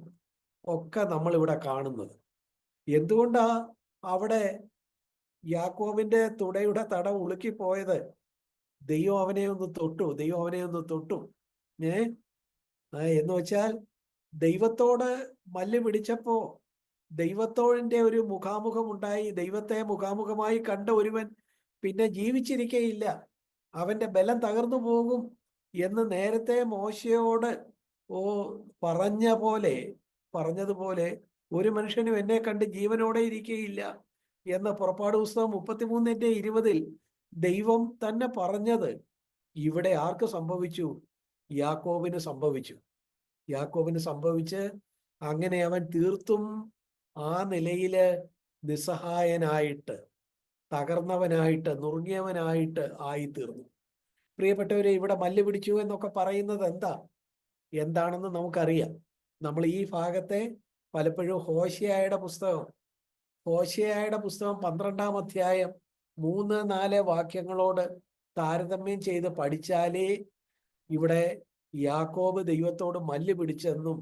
ഒക്കെ നമ്മൾ ഇവിടെ കാണുന്നത്. എന്തുകൊണ്ടാ അവിടെ യാക്കോബിന്റെ തുടയുടെ തടം ഉളുക്കിപ്പോയത്? ദൈവം അവനെ ഒന്ന് തൊട്ടു. എന്ന് വെച്ചാൽ ദൈവത്തോട് മല്ല് പിടിച്ചപ്പോ ദൈവത്തോടിന്റെ ഒരു മുഖാമുഖം ഉണ്ടായി. ദൈവത്തെ മുഖാമുഖമായി കണ്ട ഒരുവൻ പിന്നെ ജീവിച്ചിരിക്കയില്ല, അവന്റെ ബലം തകർന്നു പോകും എന്ന് നേരത്തെ മോശയോട് പറഞ്ഞതുപോലെ ഒരു മനുഷ്യനും എന്നെ കണ്ട് ജീവനോടെ ഇരിക്കുകയില്ല എന്ന് പുറപ്പാട് പുസ്തകം 33:20 ദൈവം തന്നെ പറഞ്ഞത് ഇവിടെ ആർക്ക് സംഭവിച്ചു? യാക്കോബിന് സംഭവിച്ച് അങ്ങനെ അവൻ തീർത്തും ആ നിലയില് നിസ്സഹായനായിട്ട്, തകർന്നവനായിട്ട്, നുറുങ്ങിയവനായിട്ട് ആയിത്തീർന്നു. പ്രിയപ്പെട്ടവരെ, ഇവിടെ മല്ല് പിടിച്ചു എന്നൊക്കെ പറയുന്നത് എന്താണെന്ന് നമുക്കറിയാം. നമ്മൾ ഈ ഭാഗത്തെ പലപ്പോഴും ഹോശേയയുടെ പുസ്തകം ഹോശേയയുടെ പുസ്തകം 12-ാം അധ്യായം 3-4 വാക്യങ്ങളോട് താരതമ്യം ചെയ്ത് പഠിച്ചാലേ ഇവിടെ യാക്കോബ് ദൈവത്തോട് മല്ല് പിടിച്ചെന്നും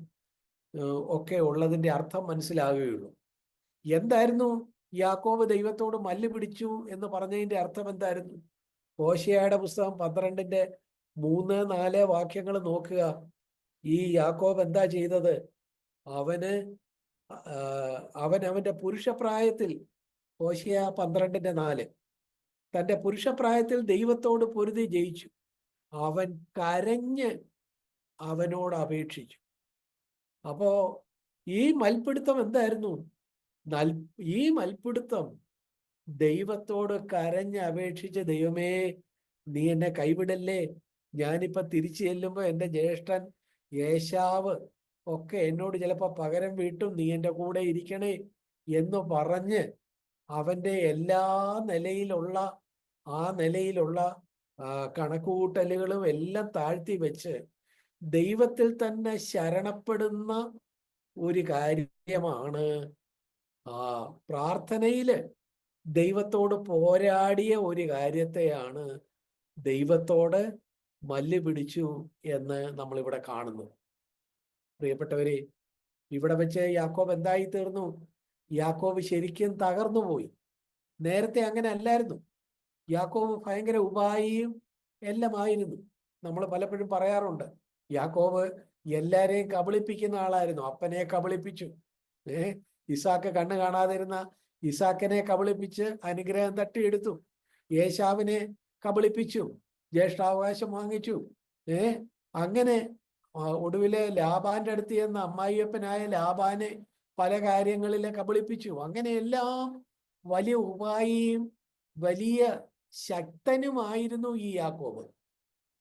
ഒക്കെ ഉള്ളതിന്റെ അർത്ഥം മനസ്സിലാകുകയുള്ളൂ. എന്തായിരുന്നു യാക്കോബ് ദൈവത്തോട് മല്ല് പിടിച്ചു എന്ന് പറഞ്ഞതിന്റെ അർത്ഥം എന്തായിരുന്നു? ഹോശേയയുടെ പുസ്തകം 12-ന്റെ 3-4 വാക്യങ്ങൾ നോക്കുക. ഈ യാക്കോബ് എന്താ ചെയ്തത്? അവൻ അവന്റെ പുരുഷപ്രായത്തിൽ, ഹോശേയ 12-ന്റെ 4, തന്റെ പുരുഷപ്രായത്തിൽ ദൈവത്തോട് പൊരുതി ജയിച്ചു. അവൻ കരഞ്ഞ് അവനോട് അപേക്ഷിച്ചു. അപ്പോ ഈ മൽപ്പിടുത്തം എന്തായിരുന്നു? ഈ മൽപ്പിടുത്തം ദൈവത്തോട് കരഞ്ഞ് അപേക്ഷിച്ച്, ദൈവമേ നീ എന്നെ കൈവിടല്ലേ, ഞാനിപ്പോ തിരിച്ചു ചെല്ലുമ്പോ എൻ്റെ ജ്യേഷ്ഠൻ ഏശാവ് ഒക്കെ എന്നോട് ചിലപ്പോൾ പകരം വീട്ടും, നീ എൻ്റെ കൂടെ ഇരിക്കണേ എന്ന് പറഞ്ഞ് അവൻ്റെ എല്ലാ നിലയിലുള്ള കണക്കുകൂട്ടലുകളും എല്ലാം താഴ്ത്തി വെച്ച് ദൈവത്തിൽ തന്നെ ശരണപ്പെടുന്ന ഒരു കാര്യമാണ് പ്രാർത്ഥനയില് ദൈവത്തോട് പോരാടിയ ഒരു കാര്യത്തെയാണ് ദൈവത്തോട് മല്ല് പിടിച്ചു എന്ന് നമ്മളിവിടെ കാണുന്നു. പ്രിയപ്പെട്ടവരെ, ഇവിടെ വെച്ച് യാക്കോബ് എന്തായി തീർന്നു? യാക്കോബ് ശരിക്കും തകർന്നു പോയി. നേരത്തെ അങ്ങനെ അല്ലായിരുന്നു. യാക്കോബ് ഭയങ്കര ഉപായിയും എല്ലാമായിരുന്നു. നമ്മൾ പലപ്പോഴും പറയാറുണ്ട്, യാക്കോബ് എല്ലാരെയും കബളിപ്പിക്കുന്ന ആളായിരുന്നു. അപ്പനെ കബളിപ്പിച്ചു, ഇസാക്ക് കണ്ണ് കാണാതിരുന്ന ഇസാക്കിനെ കബളിപ്പിച്ച് അനുഗ്രഹം തട്ടിയെടുത്തു. ഏശാവിനെ കബളിപ്പിച്ചു, ജ്യേഷ്ഠാവകാശം വാങ്ങിച്ചു. അങ്ങനെ ഒടുവില് ലാബാന്റെ അടുത്ത് ചെന്ന അമ്മായിയപ്പനായ ലാബാനെ പല കാര്യങ്ങളിലെ കബളിപ്പിച്ചു. അങ്ങനെയെല്ലാം വലിയ ഉപായിയും വലിയ ശക്തനുമായിരുന്നു ഈ യാക്കോബ്.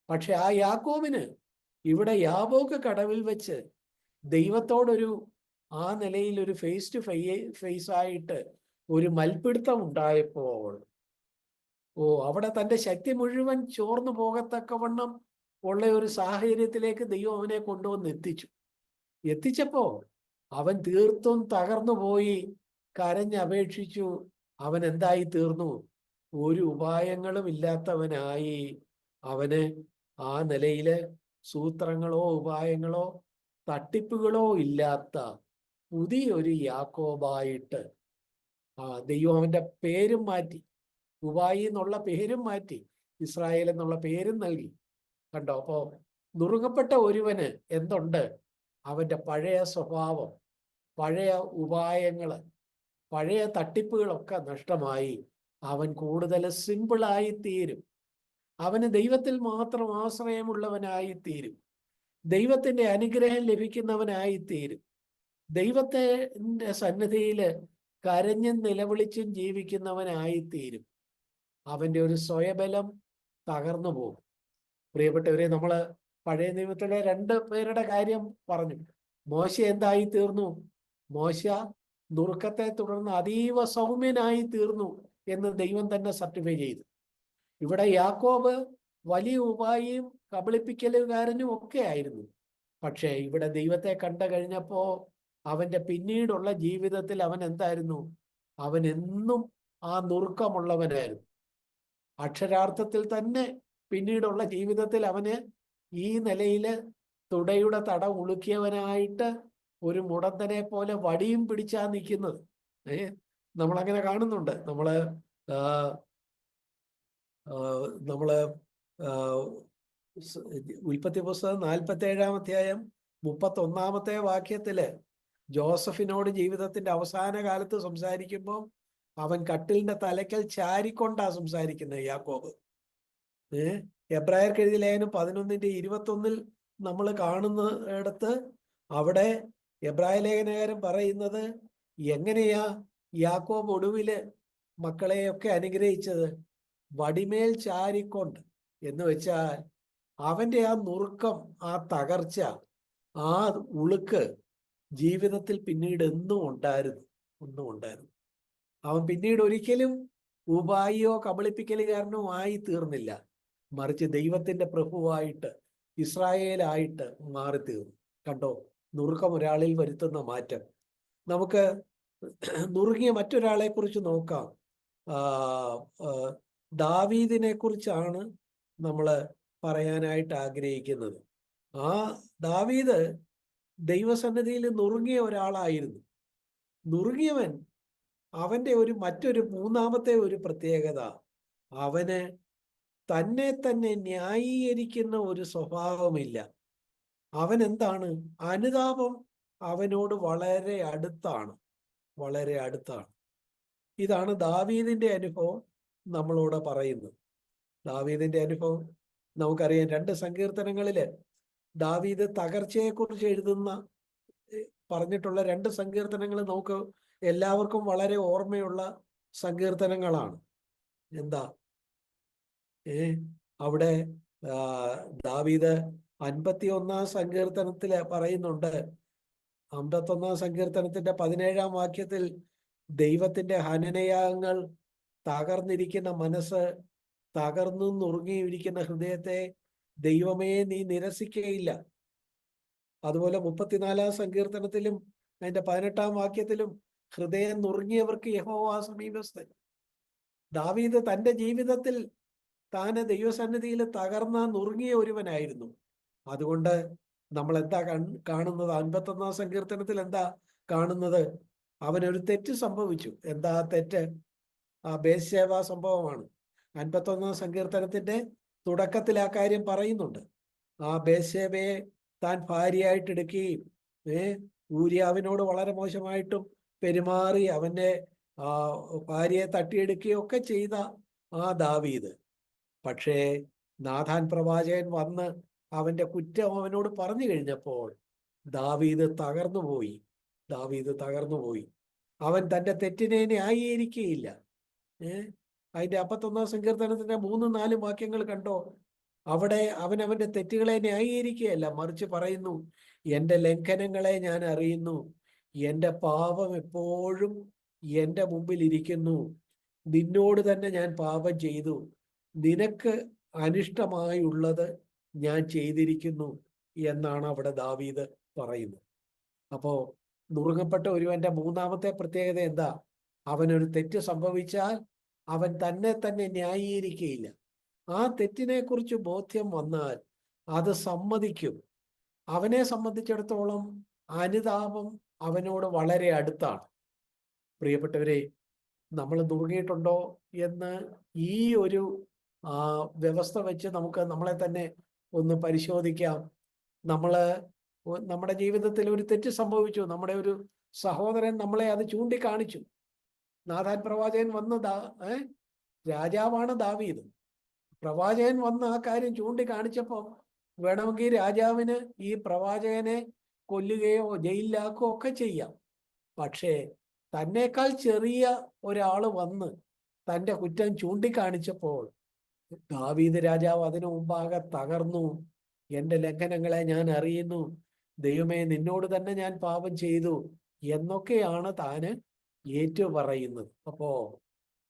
പക്ഷെ ആ യാക്കോബിന് ഇവിടെ യാബോക്ക് കടവിൽ വെച്ച് ദൈവത്തോടൊരു ആ നിലയിൽ ഒരു ഫേസ് ടു ഫേസ് ആയിട്ട് ഒരു മൽപ്പിടുത്തം ഉണ്ടായപ്പോൾ അവിടെ തൻ്റെ ശക്തി മുഴുവൻ ചോർന്നു പോകത്തക്കവണ്ണം ഉള്ള ഒരു സാഹചര്യത്തിലേക്ക് ദൈവം അവനെ കൊണ്ടുവന്ന് എത്തിച്ചപ്പോ അവൻ തീർത്തും തകർന്നു പോയി, കരഞ്ഞപേക്ഷിച്ചു. അവൻ എന്തായി തീർന്നു? ഒരു ഉപായങ്ങളും ഇല്ലാത്തവനായി. അവന് ആ നിലയില് സൂത്രങ്ങളോ ഉപായങ്ങളോ തട്ടിപ്പുകളോ ഇല്ലാത്ത പുതിയൊരു യാക്കോബായിട്ട് ദൈവം അവന്റെ പേരും മാറ്റി. ഉപായി എന്നുള്ള പേരും മാറ്റി, ഇസ്രായേൽ എന്നുള്ള പേരും നൽകി. കണ്ടോ? അപ്പോ നുറുങ്ങപ്പെട്ട ഒരുവന് എന്തുണ്ട്? അവന്റെ പഴയ സ്വഭാവം, പഴയ ഉപായങ്ങള്, പഴയ തട്ടിപ്പുകളൊക്കെ നഷ്ടമായി. അവൻ കൂടുതൽ സിമ്പിളായി തീരും. അവന് ദൈവത്തിൽ മാത്രം ആശ്രയമുള്ളവനായി തീരും. ദൈവത്തിന്റെ അനുഗ്രഹം ലഭിക്കുന്നവനായി തീരും. ദൈവത്തിന്റെ സന്നിധിയില് കരഞ്ഞും നിലവിളിച്ചും ജീവിക്കുന്നവനായി തീരും. അവന്റെ ഒരു സ്വയബലം തകർന്നു പോകും. പ്രിയപ്പെട്ടവരെ, നമ്മള് പഴയ നിയമത്തിലെ 2 പേരുടെ കാര്യം പറഞ്ഞു. മോശ എന്തായി തീർന്നു? മോശ നുറുക്കത്തെ തുടർന്ന് അതീവ സൗമ്യനായി തീർന്നു എന്ന് ദൈവം തന്നെ സർട്ടിഫൈ ചെയ്തു. ഇവിടെ യാക്കോബ് വലിയ ഉപായിയും കബളിപ്പിക്കലുകാരനും ഒക്കെ ആയിരുന്നു. പക്ഷേ ഇവിടെ ദൈവത്തെ കണ്ടു കഴിഞ്ഞപ്പോ അവന്റെ പിന്നീടുള്ള ജീവിതത്തിൽ അവൻ എന്തായിരുന്നു? അവൻ എന്നും ആ നുറുക്കമുള്ളവനായിരുന്നു. അക്ഷരാർത്ഥത്തിൽ തന്നെ പിന്നീടുള്ള ജീവിതത്തിൽ അവന് ഈ നിലയില് തുടയുടെ തട ഉളുക്കിയവനായിട്ട് ഒരു മുടന്തനെ പോലെ വടിയും പിടിച്ചാ നിൽക്കുന്നത്. നമ്മളങ്ങനെ കാണുന്നുണ്ട്. നമ്മള് ഉൽപ്പത്തി പുസ്തകം 47-ാം അധ്യായം 31-ാമത്തെ വാക്യത്തില് ജോസഫിനോട് ജീവിതത്തിന്റെ അവസാന കാലത്ത് സംസാരിക്കുമ്പോൾ അവൻ കട്ടിലിന്റെ തലയ്ക്കൽ ചാരിക്കൊണ്ടാ സംസാരിക്കുന്നത് യാക്കോബ്. എബ്രായർക്ക് എഴുതിയ ലേഖനം 11-21 നമ്മൾ കാണുന്നിടത്ത് അവിടെ എബ്രായ ലേഖനകാരൻ പറയുന്നത് എങ്ങനെയാ യാക്കോബ് ഒടുവില് മക്കളെയൊക്കെ അനുഗ്രഹിച്ചത്? വടിമേൽ ചാരിക്കൊണ്ട്. എന്ന് വെച്ചാൽ അവന്റെ ആ നുറുക്കം, ആ തകർച്ച, ആ ഉളുക്ക് ജീവിതത്തിൽ പിന്നീട് ഒന്നും ഉണ്ടായിരുന്നു. അവൻ പിന്നീട് ഒരിക്കലും ഉപായിയോ കബളിപ്പിക്കലുകാരനോ ആയി തീർന്നില്ല. മറിച്ച് ദൈവത്തിന്റെ പ്രഭുവായിട്ട്, ഇസ്രായേലായിട്ട് മാറി തീർന്നു. കണ്ടോ നുറുക്കം ഒരാളിൽ വരുത്തുന്ന മാറ്റം? നമുക്ക് നുറുങ്ങിയ മറ്റൊരാളെ കുറിച്ച് നോക്കാം. ദാവീദിനെ കുറിച്ചാണ് നമ്മൾ പറയാനായിട്ട് ആഗ്രഹിക്കുന്നത്. ആ ദാവീദ് ദൈവസന്നിധിയിൽ നുറുങ്ങിയ ഒരാളായിരുന്നു. നുറുങ്ങിയവൻ അവന്റെ മറ്റൊരു മൂന്നാമത്തെ ഒരു പ്രത്യേകത, അവന് തന്നെ തന്നെ ന്യായീകരിക്കുന്ന ഒരു സ്വഭാവമില്ല. അവൻ എന്താണ്? അനുതാപം അവനോട് വളരെ അടുത്താണ്, വളരെ അടുത്താണ്. ഇതാണ് ദാവീദിന്റെ അനുഭവം നമ്മളോട് പറയുന്നത്. ദാവീദിന്റെ അനുഭവം നമുക്കറിയാം. 2 സങ്കീർത്തനങ്ങളില് ദാവീദ് തകർച്ചയെക്കുറിച്ച് പറഞ്ഞിട്ടുള്ള 2 സങ്കീർത്തനങ്ങൾ നമുക്ക് എല്ലാവർക്കും വളരെ ഓർമ്മയുള്ള സങ്കീർത്തനങ്ങളാണ്. എന്താ അവിടെ ദാവീദ് 51 സങ്കീർത്തനത്തില് പറയുന്നുണ്ട്. 51 സങ്കീർത്തനത്തിന്റെ 17 വാക്യത്തിൽ ദൈവത്തിന്റെ ഹനനയാഗങ്ങൾ, തകർന്നിരിക്കുന്ന മനസ്സ്, തകർന്നു നുറുങ്ങിയിരിക്കുന്ന ഹൃദയത്തെ ദൈവമേ നീ നിരസിക്കുകയില്ല. അതുപോലെ 34 സങ്കീർത്തനത്തിലും അതിന്റെ 18 വാക്യത്തിലും ഹൃദയം നുറുങ്ങിയവർക്ക് യഹോവ സമീപസ്ഥൻ. ദാവീദ് തന്റെ ജീവിതത്തിൽ താന് ദൈവസന്നിധിയിൽ തകർന്ന നുറുങ്ങിയ ഒരുവനായിരുന്നു. അതുകൊണ്ട് നമ്മൾ എന്താ കാണുന്നത്? 51 സങ്കീർത്തനത്തിൽ എന്താ കാണുന്നത്? അവനൊരു തെറ്റ് സംഭവിച്ചു. എന്താ തെറ്റ്? ബേത്ശേബ സംഭവമാണ്. 51 സങ്കീർത്തനത്തിന്റെ തുടക്കത്തിൽ ആ കാര്യം പറയുന്നുണ്ട്. ആ ബേത്ശേബയെ താൻ ഭാര്യയായിട്ട് എടുക്കുകയും ഊരിയാവിനോട് വളരെ മോശമായിട്ടും പെരുമാറി അവന്റെ ഭാര്യയെ തട്ടിയെടുക്കുകയും ഒക്കെ ചെയ്ത ആ ദാവീദ്, പക്ഷേ നാഥാൻ പ്രവാചകൻ വന്ന് അവന്റെ കുറ്റം അവനോട് പറഞ്ഞു കഴിഞ്ഞപ്പോൾ ദാവീദ് തകർന്നുപോയി. അവൻ തന്റെ തെറ്റിനെ ന്യായീകരിക്കുകയില്ല. അതിന്റെ 51 സങ്കീർത്തനത്തിന്റെ 3-4 വാക്യങ്ങൾ കണ്ടോ? അവിടെ അവന്റെ തെറ്റുകളെ ന്യായീകരിക്കുകയല്ല, മറിച്ച് പറയുന്നു, എന്റെ ലംഘനങ്ങളെ ഞാൻ അറിയുന്നു, എന്റെ പാപം എപ്പോഴും എന്റെ മുമ്പിൽ ഇരിക്കുന്നു, നിന്നോട് തന്നെ ഞാൻ പാപം ചെയ്തു, നിനക്ക് അനിഷ്ടമായുള്ളത് ഞാൻ ചെയ്തിരിക്കുന്നു എന്നാണ് അവിടെ ദാവീദ് പറയുന്നത്. അപ്പോ നുറുങ്ങപ്പെട്ട ഒരുവന്റെ മൂന്നാമത്തെ പ്രത്യേകത എന്താ? അവനൊരു തെറ്റ് സംഭവിച്ചാൽ അവൻ തന്നെ തന്നെ ന്യായീകരിക്കുകയില്ല. ആ തെറ്റിനെ കുറിച്ച് ബോധ്യം വന്നാൽ അത് സമ്മതിക്കും. അവനെ സംബന്ധിച്ചിടത്തോളം അനുതാപം അവനോട് വളരെ അടുത്താണ്. പ്രിയപ്പെട്ടവരെ, നമ്മൾ നുറുങ്ങിയിട്ടുണ്ടോ എന്ന് ഈ ഒരു വ്യവസ്ഥ വെച്ച് നമുക്ക് നമ്മളെ തന്നെ ഒന്ന് പരിശോധിക്കാം. നമ്മുടെ ജീവിതത്തിൽ ഒരു തെറ്റ് സംഭവിച്ചു. നമ്മുടെ ഒരു സഹോദരൻ നമ്മളെ അത് ചൂണ്ടിക്കാണിച്ചു. നാഥാൻ പ്രവാചകൻ വന്ന് രാജാവാണ് ദാവീദ്. പ്രവാചകൻ വന്ന് ആ കാര്യം ചൂണ്ടിക്കാണിച്ചപ്പോൾ വേണമെങ്കിൽ രാജാവിന് ഈ പ്രവാചകനെ കൊല്ലുകയോ ജയിലിലാക്കുകയോ ഒക്കെ ചെയ്യാം. പക്ഷേ തന്നേക്കാൾ ചെറിയ ഒരാള് വന്ന് തൻ്റെ കുറ്റം ചൂണ്ടിക്കാണിച്ചപ്പോൾ ദാവീദ് രാജാവ് അതിനു മുമ്പാകെ തകർന്നു. എൻ്റെ ലംഘനങ്ങളെ ഞാൻ അറിയുന്നു, ദൈവമേ നിന്നോട് തന്നെ ഞാൻ പാപം ചെയ്തു എന്നൊക്കെയാണ് താന് ഏറ്റുപറയുന്നത്. അപ്പോ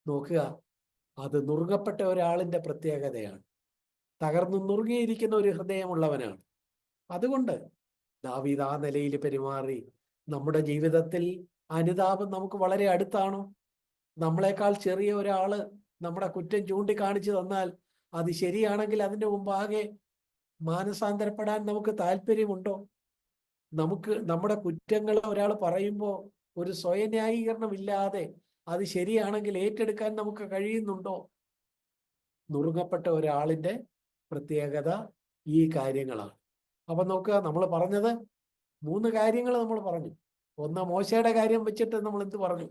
നോക്കുക, അത് നുറുങ്ങപ്പെട്ട ഒരാളിന്റെ പ്രത്യേകതയാണ്. തകർന്നു നുറുങ്ങിയിരിക്കുന്ന ഒരു ഹൃദയമുള്ളവനാണ്. അതുകൊണ്ട് ദാവീദ് ആ നിലയിൽ പെരുമാറി. നമ്മുടെ ജീവിതത്തിൽ അനുതാപം നമുക്ക് വളരെ അടുത്താണോ? നമ്മളെക്കാൾ ചെറിയ ഒരാള് നമ്മുടെ കുറ്റം ചൂണ്ടിക്കാണിച്ചു തന്നാൽ അത് ശരിയാണെങ്കിൽ അതിൻ്റെ മുമ്പാകെ മാനസാന്തരപ്പെടാൻ നമുക്ക് താല്പര്യമുണ്ടോ? നമ്മുടെ കുറ്റങ്ങൾ ഒരാൾ പറയുമ്പോൾ ഒരു സ്വയന്യായീകരണം ഇല്ലാതെ അത് ശരിയാണെങ്കിൽ ഏറ്റെടുക്കാൻ നമുക്ക് കഴിയുന്നുണ്ടോ? നുറുങ്ങപ്പെട്ട ഒരാളിന്റെ പ്രത്യേകത ഈ കാര്യങ്ങളാണ്. അപ്പൊ നോക്കുക, നമ്മൾ പറഞ്ഞത് 3 കാര്യങ്ങൾ നമ്മൾ പറഞ്ഞു. ഒന്ന്, മോശയുടെ കാര്യം വെച്ചിട്ട് നമ്മൾ എന്ത് പറഞ്ഞു?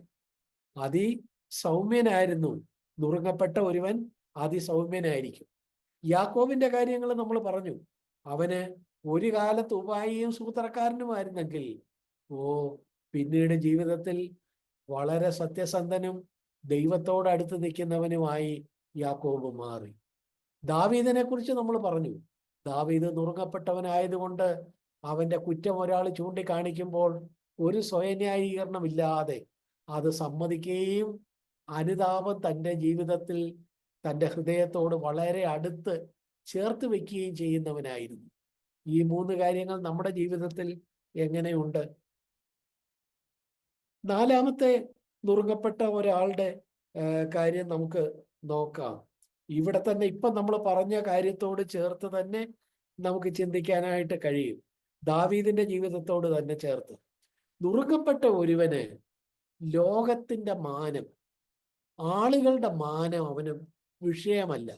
അതിസൗമ്യനായിരുന്നു. നുറുങ്ങപ്പെട്ട ഒരുവൻ അതിസൗമ്യനായിരിക്കും. യാക്കോബിന്റെ കാര്യങ്ങൾ നമ്മൾ പറഞ്ഞു. അവന് ഒരു കാലത്ത് ഉപായിയും സൂത്രക്കാരനുമായിരുന്നെങ്കിൽ പിന്നീട് ജീവിതത്തിൽ വളരെ സത്യസന്ധനും ദൈവത്തോട് അടുത്ത് നിൽക്കുന്നവനുമായി യാക്കോബ് മാറി. ദാവീദിനെ കുറിച്ച് നമ്മൾ പറഞ്ഞു. ദാവീദ് നുറുങ്ങപ്പെട്ടവനായതുകൊണ്ട് അവന്റെ കുറ്റം ഒരാൾ ചൂണ്ടിക്കാണിക്കുമ്പോൾ ഒരു സ്വയന്യായീകരണം ഇല്ലാതെ അത് സമ്മതിക്കുകയും അനുതാപം തൻ്റെ ജീവിതത്തിൽ തൻ്റെ ഹൃദയത്തോട് വളരെ അടുത്ത് ചേർത്ത് വെക്കുകയും ചെയ്യുന്നവനായിരുന്നു. ഈ 3 കാര്യങ്ങൾ നമ്മുടെ ജീവിതത്തിൽ എങ്ങനെയുണ്ട്? നാലാമത്തെ നുറുങ്ങപ്പെട്ട ഒരാളുടെ കാര്യം നമുക്ക് നോക്കാം. ഇവിടെ തന്നെ ഇപ്പം നമ്മൾ പറഞ്ഞ കാര്യത്തോട് ചേർത്ത് തന്നെ നമുക്ക് ചിന്തിക്കാനായിട്ട് കഴിയും. ദാവീദിന്റെ ജീവിതത്തോട് തന്നെ ചേർത്ത്. നുറുങ്ങപ്പെട്ട ഒരുവന് ലോകത്തിന്റെ മാനം, ആളുകളുടെ മാനം അവന് വിഷയമല്ല.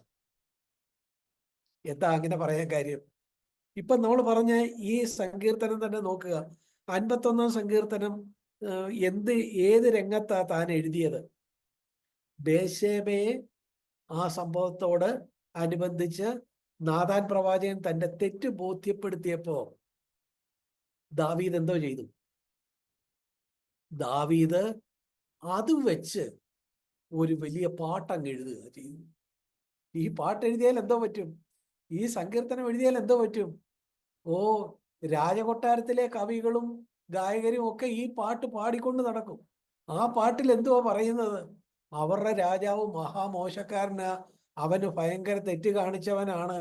എന്താ അങ്ങനെ പറയാൻ കാര്യം? ഇപ്പൊ നമ്മൾ പറഞ്ഞ ഈ സങ്കീർത്തനം തന്നെ നോക്കുക. 51 സങ്കീർത്തനം ഏത് രംഗത്താ താൻ എഴുതിയത്? ബേശേബയെ ആ സംഭവത്തോട് അനുബന്ധിച്ച് നാഥാൻ പ്രവാചകൻ തന്റെ തെറ്റ് ബോധ്യപ്പെടുത്തിയപ്പോ ദാവീദ് എന്തോ ചെയ്തു? ദാവീദ് അത് വെച്ച് ഒരു വലിയ പാട്ടങ്ങ് എഴുതുക ചെയ്തു. ഈ പാട്ട് എഴുതിയാൽ എന്തോ പറ്റും? ഈ സങ്കീർത്തനം എഴുതിയാൽ എന്തോ പറ്റും? ഓ, രാജകൊട്ടാരത്തിലെ കവികളും ഗായകരും ഒക്കെ ഈ പാട്ട് പാടിക്കൊണ്ട് നടക്കും. ആ പാട്ടിൽ എന്തുവാ പറയുന്നത്? അവരുടെ രാജാവ് മഹാമോശക്കാരനാ, അവന് ഭയങ്കര തെറ്റ് കാണിച്ചവനാണ്,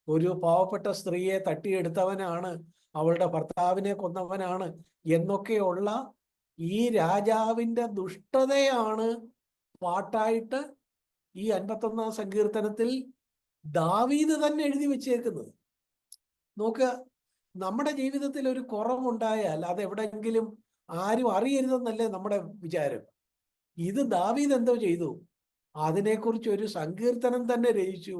ഒരു പാവപ്പെട്ട സ്ത്രീയെ തട്ടിയെടുത്തവനാണ്, അവളുടെ ഭർത്താവിനെ കൊന്നവനാണ് എന്നൊക്കെയുള്ള ഈ രാജാവിന്റെ ദുഷ്ടതയാണ് പാട്ടായിട്ട് ഈ 51 സങ്കീർത്തനത്തിൽ ദാവീദ് തന്നെ എഴുതി വെച്ചേക്കുന്നത്. നോക്കുക, നമ്മുടെ ജീവിതത്തിൽ ഒരു കുറവുണ്ടായാൽ അതെവിടെയെങ്കിലും ആരും അറിയരുതെന്നല്ലേ നമ്മുടെ വിചാരം. ഇത് ദാവീദ് എന്തോ ചെയ്തു? അതിനെക്കുറിച്ച് ഒരു സങ്കീർത്തനം തന്നെ രചിച്ചു.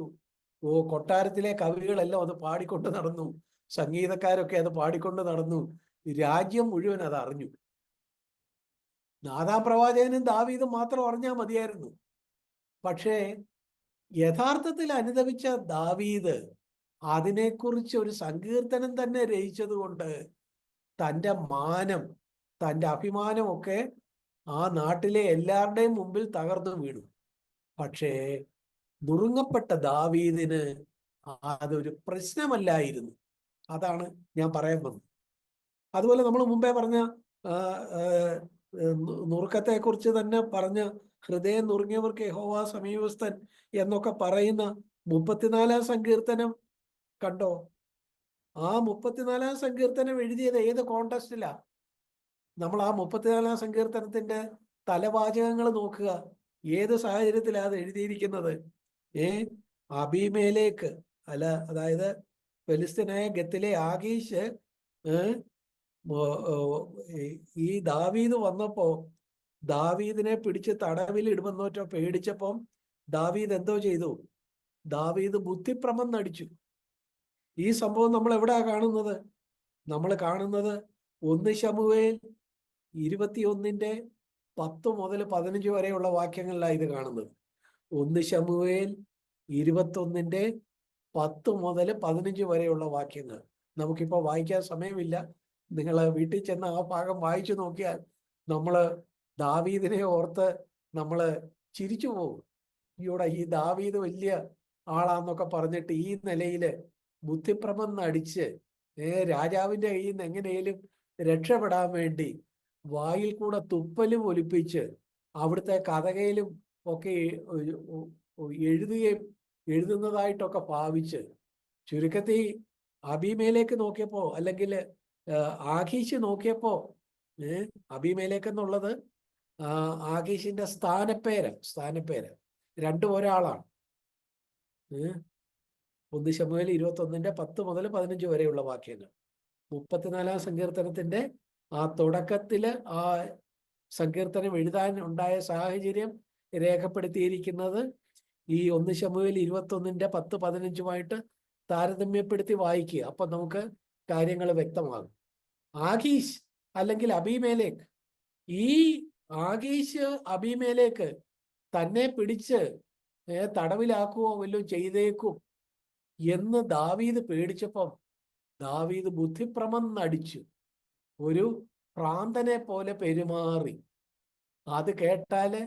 ഓ, കൊട്ടാരത്തിലെ കവികളെല്ലാം അത് പാടിക്കൊണ്ട് നടന്നു, സംഗീതക്കാരൊക്കെ അത് പാടിക്കൊണ്ട് നടന്നു, രാജ്യം മുഴുവൻ അത് അറിഞ്ഞു. നാഥാൻ പ്രവാചകനും ദാവീദും മാത്രം അറിഞ്ഞാൽ മതിയായിരുന്നു. പക്ഷേ യഥാർത്ഥത്തിൽ അനുദപിച്ച ദാവീദ് അതിനെക്കുറിച്ച് ഒരു സങ്കീർത്തനം തന്നെ രചിച്ചത് കൊണ്ട് തൻ്റെ മാനം, തൻ്റെ അഭിമാനമൊക്കെ ആ നാട്ടിലെ എല്ലാവരുടെയും മുമ്പിൽ തകർന്നു വീണു. പക്ഷേ നുറുങ്ങപ്പെട്ട ദാവീദിന് അതൊരു പ്രശ്നമല്ലായിരുന്നു. അതാണ് ഞാൻ പറയാൻ വന്നത്. അതുപോലെ നമ്മൾ മുമ്പേ പറഞ്ഞ നുറുക്കത്തെക്കുറിച്ച് തന്നെ പറഞ്ഞ ഹൃദയം നുറുങ്ങിയവർക്ക് യഹോവ സമീപസ്ഥൻ എന്നൊക്കെ പറയുന്ന 34 സങ്കീർത്തനം കണ്ടോ? ആ 34 സങ്കീർത്തനം എഴുതിയത് ഏത് കോണ്ടെക്സ്റ്റിലാ? നമ്മൾ ആ 34 സങ്കീർത്തനത്തിന്റെ തലവാചകങ്ങൾ നോക്കുക. ഏത് സാഹചര്യത്തിലാണ് അത് എഴുതിയിരിക്കുന്നത്? അബീമേലേക്ക് അതായത് ഫെലിസ്തീനായ ഗത്തിലെ ആകീഷ് ഈ ദാവീദ് വന്നപ്പോ ദാവീദിനെ പിടിച്ച് തടവിൽ ഇടുമെന്നോറ്റോ പേടിച്ചപ്പം ദാവീദ് എന്തോ ചെയ്തു? ദാവീദ് ബുദ്ധിഭ്രമം നടിച്ചു. ഈ സംഭവം നമ്മൾ എവിടെയാ കാണുന്നത്? നമ്മൾ കാണുന്നത് 1 ശമൂവേൽ 21-10 മുതൽ 15 വരെയുള്ള വാക്യങ്ങളിലാണ് ഇത് കാണുന്നത്. 1 ശമൂവേൽ 21-10 മുതൽ 15 വരെയുള്ള വാക്യങ്ങൾ നമുക്കിപ്പോൾ വായിക്കാൻ സമയമില്ല. നിങ്ങൾ വീട്ടിൽ ചെന്ന് ആ ഭാഗം വായിച്ചു നോക്കിയാൽ നമ്മൾ ദാവീദിനെ ഓർത്ത് നമ്മൾ ചിരിച്ചു പോകും. ഈ ദാവീദ് വലിയ ആളാന്നൊക്കെ പറഞ്ഞിട്ട് ഈ നിലയിൽ ബുദ്ധിഭ്രമം നടിച്ച് രാജാവിന്റെ കയ്യിൽ നിന്ന് എങ്ങനെയും രക്ഷപ്പെടാൻ വേണ്ടി വായിൽ കൂടെ തുപ്പലും ഒലിപ്പിച്ച് അവിടുത്തെ കഥകയിലും ഒക്കെ എഴുതുന്നതായിട്ടൊക്കെ ഭാവിച്ച് ചുരുക്കത്തിൽ അബീമേലേക്ക് നോക്കിയപ്പോ, അല്ലെങ്കിൽ ആഖീഷ് നോക്കിയപ്പോ, അബീമേലേക്ക് എന്നുള്ളത് ആഖീഷിന്റെ സ്ഥാനപ്പേര് രണ്ടും ഒരാളാണ്. 1 ശമൂവേൽ 21-10 മുതൽ 15 വരെയുള്ള വാക്യങ്ങൾ. 34 സങ്കീർത്തനത്തിന്റെ ആ തുടക്കത്തില് ആ സങ്കീർത്തനം എഴുതാൻ ഉണ്ടായ സാഹചര്യം രേഖപ്പെടുത്തിയിരിക്കുന്നത് ഈ 1 ശമൂവേൽ 21-10-15 താരതമ്യപ്പെടുത്തി വായിക്കുക. അപ്പൊ നമുക്ക് കാര്യങ്ങൾ വ്യക്തമാകും. ആഖീഷ് അല്ലെങ്കിൽ അബീമേലേക്ക്, ഈ ആഖീഷ് അബീമേലേക്ക് തന്നെ പിടിച്ച് തടവിലാക്കുകയോ വല്ലതും ചെയ്തേക്കും എന്ന് ദാവീദ് പേടിച്ചപ്പം ദാവീദ് ബുദ്ധിഭ്രമം നടിച്ചു, ഒരു ഭ്രാന്തനെ പോലെ പെരുമാറി. അത് കേട്ടാല്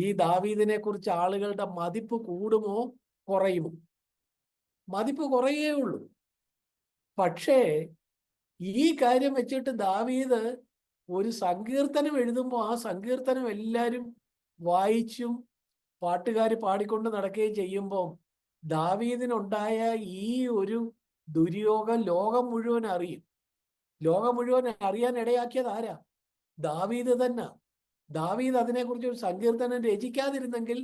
ഈ ദാവീദിനെ കുറിച്ച് ആളുകളുടെ മതിപ്പ് കൂടുമോ കുറയുമോ? മതിപ്പ് കുറയേ ഉള്ളൂ. പക്ഷേ ഈ കാര്യം വെച്ചിട്ട് ദാവീദ് ഒരു സങ്കീർത്തനം എഴുതുമ്പോൾ ആ സങ്കീർത്തനം എല്ലാവരും വായിച്ചും പാട്ടുകാർ പാടിക്കൊണ്ട് നടക്കുകയും ചെയ്യുമ്പോൾ ദാവീദിനുണ്ടായ ഈ ഒരു ദുര്യോഗം ലോകം മുഴുവൻ അറിയും. ലോകം മുഴുവൻ അറിയാൻ ഇടയാക്കിയത് ആരാ? ദാവീദ് തന്നെ. ദാവീദ് അതിനെക്കുറിച്ച് ഒരു സങ്കീർത്തനം രചിക്കാതിരുന്നെങ്കിൽ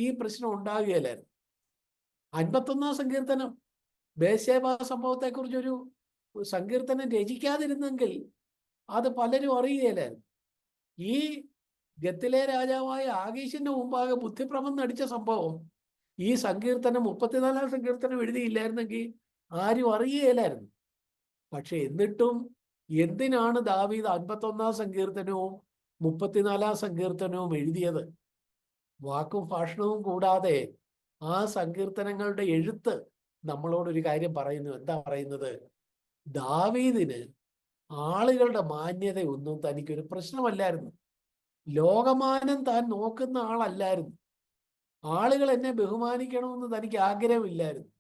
ഈ പ്രശ്നം ഉണ്ടാകുകയില്ലായിരുന്നു. 51 സങ്കീർത്തനം ബേശേബ സംഭവത്തെക്കുറിച്ചൊരു സങ്കീർത്തനം രചിക്കാതിരുന്നെങ്കിൽ അത് പലരും അറിയുകയില്ലായിരുന്നു. ഈ ഗത്തിലെ രാജാവായ ആകീശിന്റെ മുമ്പാകെ ബുദ്ധിഭ്രമം നടിച്ച സംഭവം ഈ സങ്കീർത്തനം 34 സങ്കീർത്തനം എഴുതിയില്ലായിരുന്നെങ്കിൽ ആരും അറിയുകയില്ലായിരുന്നു. പക്ഷെ എന്നിട്ടും എന്തിനാണ് ദാവീദ് 51 സങ്കീർത്തനവും 34 സങ്കീർത്തനവും എഴുതിയത്? വാക്കും ഭാഷണവും കൂടാതെ ആ സങ്കീർത്തനങ്ങളുടെ എഴുത്ത് നമ്മളോടൊരു കാര്യം പറയുന്നു. എന്താ പറയുന്നത്? ദാവീദിന് ആളുകളുടെ മാന്യതയൊന്നും തനിക്കൊരു പ്രശ്നമല്ലായിരുന്നു. ലോകമാനം താൻ നോക്കുന്ന ആളല്ലായിരുന്നു. ആളുകൾ എന്നെ ബഹുമാനിക്കണമെന്ന് തനിക്ക് ആഗ്രഹമില്ലായിരുന്നു.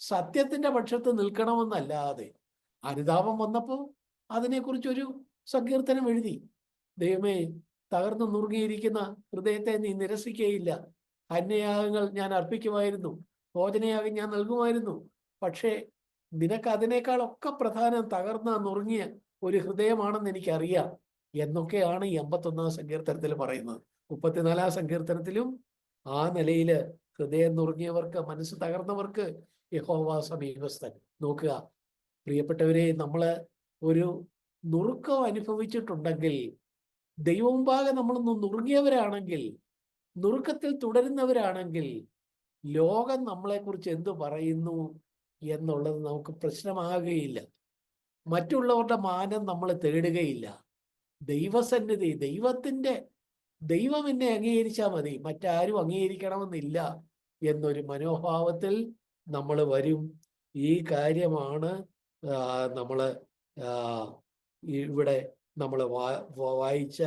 സത്യത്തിന്റെ പക്ഷത്ത് നിൽക്കണമെന്നല്ലാതെ അനുതാപം വന്നപ്പോൾ അതിനെക്കുറിച്ചൊരു സങ്കീർത്തനം എഴുതി. ദൈവമേ, തകർന്നു നുറുങ്ങിയിരിക്കുന്ന ഹൃദയത്തെ നീ നിരസിക്കുകയില്ല. ഹന്യയാഗങ്ങൾ ഞാൻ അർപ്പിക്കുമായിരുന്നു, ഭോജനയാഗം ഞാൻ നൽകുമായിരുന്നു. പക്ഷേ നിനക്ക് അതിനേക്കാളൊക്കെ പ്രധാനം തകർന്ന നുറുങ്ങിയ ഒരു ഹൃദയമാണെന്ന് എനിക്കറിയാം എന്നൊക്കെയാണ് ഈ 51 സങ്കീർത്തനത്തിൽ പറയുന്നത്. 34 സങ്കീർത്തനത്തിലും ആ നിലയിൽ ഹൃദയം നുറുങ്ങിയവർക്ക്, മനസ്സ് തകർന്നവർക്ക് യഹോവ സമീപസ്ഥൻ. നോക്കുക പ്രിയപ്പെട്ടവരെ, നമ്മൾ ഒരു നുറുക്കം അനുഭവിച്ചിട്ടുണ്ടെങ്കിൽ, ദൈവമുമ്പാകെ നമ്മളൊന്ന് നുറുങ്ങിയവരാണെങ്കിൽ, നുറുക്കത്തിൽ തുടരുന്നവരാണെങ്കിൽ, ലോകം നമ്മളെക്കുറിച്ച് എന്തു പറയുന്നു എന്നുള്ളത് നമുക്ക് പ്രശ്നമാകുകയില്ല. മറ്റുള്ളവരുടെ മാനം നമ്മൾ തേടുകയില്ല. ദൈവസന്നിധി, ദൈവം എന്നെ അംഗീകരിച്ചാൽ മതി, മറ്റാരും അംഗീകരിക്കണമെന്നില്ല എന്നൊരു മനോഭാവത്തിൽ നമ്മൾ വരും. ഈ കാര്യമാണ് നമ്മൾ ഇവിടെ നമ്മൾ വായിച്ച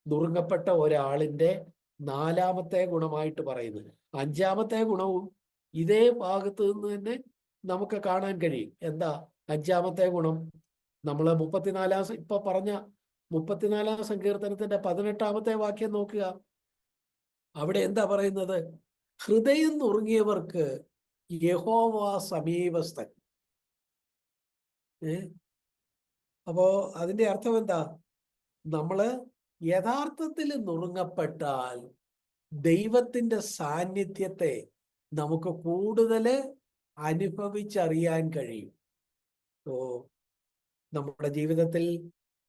നുറുങ്ങപ്പെട്ട ഒരാളിൻ്റെ 4ാമത്തെ ഗുണമായിട്ട് പറയുന്നത്. 5ാമത്തെ ഗുണവും ഇതേ ഭാഗത്ത് നിന്ന് തന്നെ നമുക്ക് കാണാൻ കഴിയും. എന്താ 5ാമത്തെ ഗുണം? നമ്മൾ 34 ഇപ്പൊ പറഞ്ഞ 34 സങ്കീർത്തനത്തിന്റെ 18ാമത്തെ വാക്യം നോക്കുക. അവിടെ എന്താ പറയുന്നത്? ഹൃദയം നുറുങ്ങിയവർക്ക് യഹോവ സമീപസ്ഥൻ. അപ്പോ അതിന്റെ അർത്ഥം എന്താ? നമ്മള് യഥാർത്ഥത്തിൽ നുറുങ്ങപ്പെട്ടാൽ ദൈവത്തിന്റെ സാന്നിധ്യത്തെ നമുക്ക് കൂടുതൽ അനുഭവിച്ചറിയാൻ കഴിയും. നമ്മുടെ ജീവിതത്തിൽ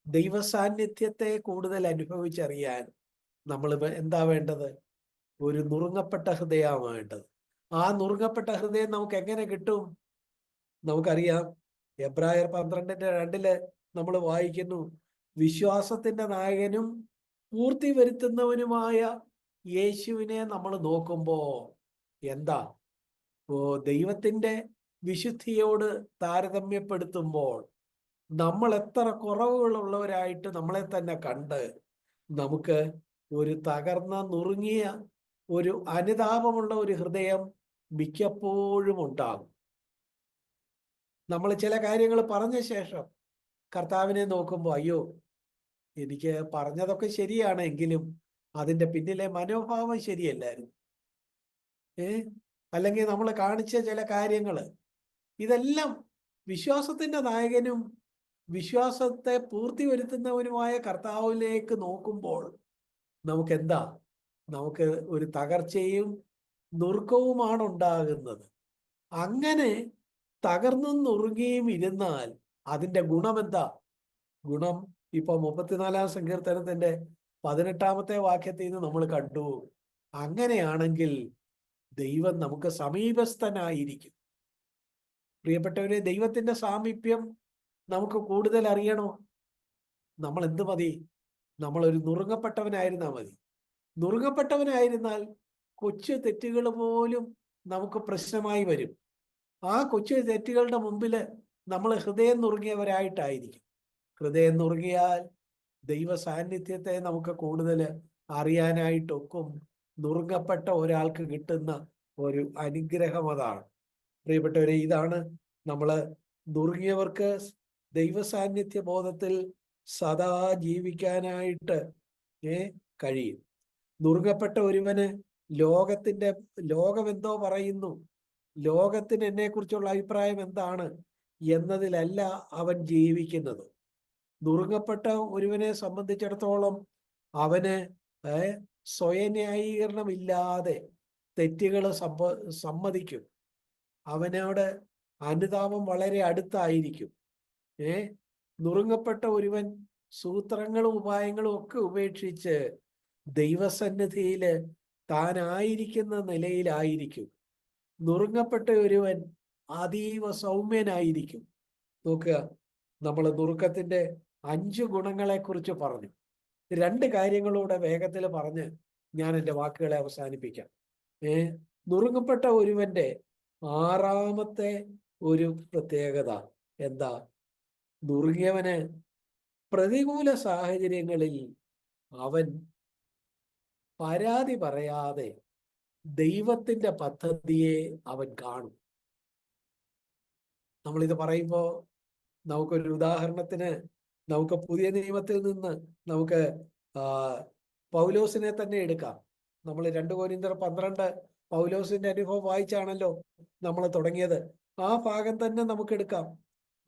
ദൈവസാന്നിധ്യത്തെ കൂടുതൽ അനുഭവിച്ചറിയാൻ നമ്മൾ എന്താ വേണ്ടത്? ഒരു നുറുങ്ങപ്പെട്ട ഹൃദയമാണ് വേണ്ടത്. ആ നുറുങ്ങപ്പെട്ട ഹൃദയം നമുക്ക് എങ്ങനെ കിട്ടും? നമുക്കറിയാം, എബ്രായർ 12:2 നമ്മൾ വായിക്കുന്നു, വിശ്വാസത്തിന്റെ നായകനും പൂർത്തി വരുത്തുന്നവനുമായ യേശുവിനെ നമ്മൾ നോക്കുമ്പോ എന്താ ദൈവത്തിന്റെ വിശുദ്ധിയോട് താരതമ്യപ്പെടുത്തുമ്പോൾ നമ്മൾ എത്ര കുറവുകളുള്ളവരായിട്ട് നമ്മളെ തന്നെ കണ്ട് നമുക്ക് ഒരു തകർന്ന നുറുങ്ങിയ ഒരു അനുതാപമുള്ള ഒരു ഹൃദയം മിക്കപ്പോഴും ഉണ്ടാകും. നമ്മൾ ചില കാര്യങ്ങൾ പറഞ്ഞ ശേഷം കർത്താവിനെ നോക്കുമ്പോൾ, അയ്യോ, എനിക്ക് പറഞ്ഞതൊക്കെ ശരിയാണെങ്കിലും അതിൻ്റെ പിന്നിലെ മനോഭാവം ശരിയല്ലായിരുന്നു. അല്ലെങ്കിൽ നമ്മൾ കാണിച്ച ചില കാര്യങ്ങൾ, ഇതെല്ലാം വിശ്വാസത്തിന്റെ നായകനും വിശ്വാസത്തെ പൂർത്തി വരുത്തുന്നവനുമായ കർത്താവിലേക്ക് നോക്കുമ്പോൾ നമുക്ക് ഒരു തകർച്ചയും നുറുക്കവുമാണ് ഉണ്ടാകുന്നത്. അങ്ങനെ തകർന്നും നുറുങ്ങിയും ഇരുന്നാൽ അതിൻ്റെ ഗുണമെന്താ? ഗുണം ഇപ്പൊ 34 സങ്കീർത്തനത്തിന്റെ 18ാമത്തെ വാക്യത്തിൽ നിന്ന് നമ്മൾ കണ്ടു. അങ്ങനെയാണെങ്കിൽ ദൈവം നമുക്ക് സമീപസ്ഥനായിരിക്കും. പ്രിയപ്പെട്ടവരെ, ദൈവത്തിന്റെ സാമീപ്യം നമുക്ക് കൂടുതൽ അറിയണോ? നമ്മൾ എന്ത് മതി? നമ്മളൊരു നുറുങ്ങപ്പെട്ടവനായിരുന്നാൽ മതി. നുറുങ്ങപ്പെട്ടവനായിരുന്നാൽ കൊച്ചു തെറ്റുകൾ പോലും നമുക്ക് പ്രശ്നമായി വരും. ആ കൊച്ചു തെറ്റുകളുടെ മുമ്പിൽ നമ്മൾ ഹൃദയം നുറുങ്ങിയവരായിട്ടായിരിക്കും. ഹൃദയം നുറുങ്ങിയാൽ ദൈവ സാന്നിധ്യത്തെ നമുക്ക് കൂടുതൽ അറിയാനായിട്ടൊക്കും. നുറുങ്ങപ്പെട്ട ഒരാൾക്ക് കിട്ടുന്ന ഒരു അനുഗ്രഹം അതാണ്. പ്രിയപ്പെട്ടവരെ, ഇതാണ് നമ്മൾ നുറുങ്ങിയവർക്ക് ദൈവ സാന്നിധ്യ ബോധത്തിൽ സദാ ജീവിക്കാനായിട്ട് കഴിയും. നുറുങ്ങപ്പെട്ട ഒരുവന് ലോകം എന്തോ പറയുന്നു, ലോകത്തിന് എന്നെക്കുറിച്ചുള്ള അഭിപ്രായം എന്താണ് എന്നതിലല്ല അവൻ ജീവിക്കുന്നത്. നുറുങ്ങപ്പെട്ട ഒരുവനെ സംബന്ധിച്ചിടത്തോളം അവന് സ്വയന്യായീകരണമില്ലാതെ തെറ്റുകൾ സമ്മതിക്കും. അവനോട് അനുതാപം വളരെ അടുത്തായിരിക്കും. നുറുങ്ങപ്പെട്ട ഒരുവൻ സൂത്രങ്ങളും ഉപായങ്ങളും ഒക്കെ ഉപേക്ഷിച്ച് ദൈവസന്നിധിയിൽ താനായിരിക്കുന്ന നിലയിലായിരിക്കും. നുറുങ്ങപ്പെട്ട ഒരുവൻ അതീവ സൗമ്യനായിരിക്കും. നോക്കുക, നമ്മൾ നുറുക്കത്തിന്റെ 5 ഗുണങ്ങളെ കുറിച്ച് പറഞ്ഞു. 2 കാര്യങ്ങളൂടെ വേഗത്തിൽ പറഞ്ഞ് ഞാൻ എൻ്റെ വാക്കുകളെ അവസാനിപ്പിക്കാം. നുറുങ്ങപ്പെട്ട ഒരുവന്റെ 6ാമത്തെ ഒരു പ്രത്യേകത എന്താ? നുറുങ്ങിയവന് പ്രതികൂല സാഹചര്യങ്ങളിൽ അവൻ പരാതി പറയാതെ ദൈവത്തിന്റെ പദ്ധതിയെ അവൻ കാണും. നമ്മളിത് പറയുമ്പോൾ നമുക്കൊരു ഉദാഹരണത്തിന് നമുക്ക് പുതിയ നിയമത്തിൽ നിന്ന് നമുക്ക് പൗലോസിനെ തന്നെ എടുക്കാം. നമ്മൾ 2 കൊരിന്ത്യർ 12 പൗലോസിന്റെ അനുഭവം വായിച്ചാണല്ലോ നമ്മൾ തുടങ്ങിയത്. ആ ഭാഗം തന്നെ നമുക്ക് എടുക്കാം.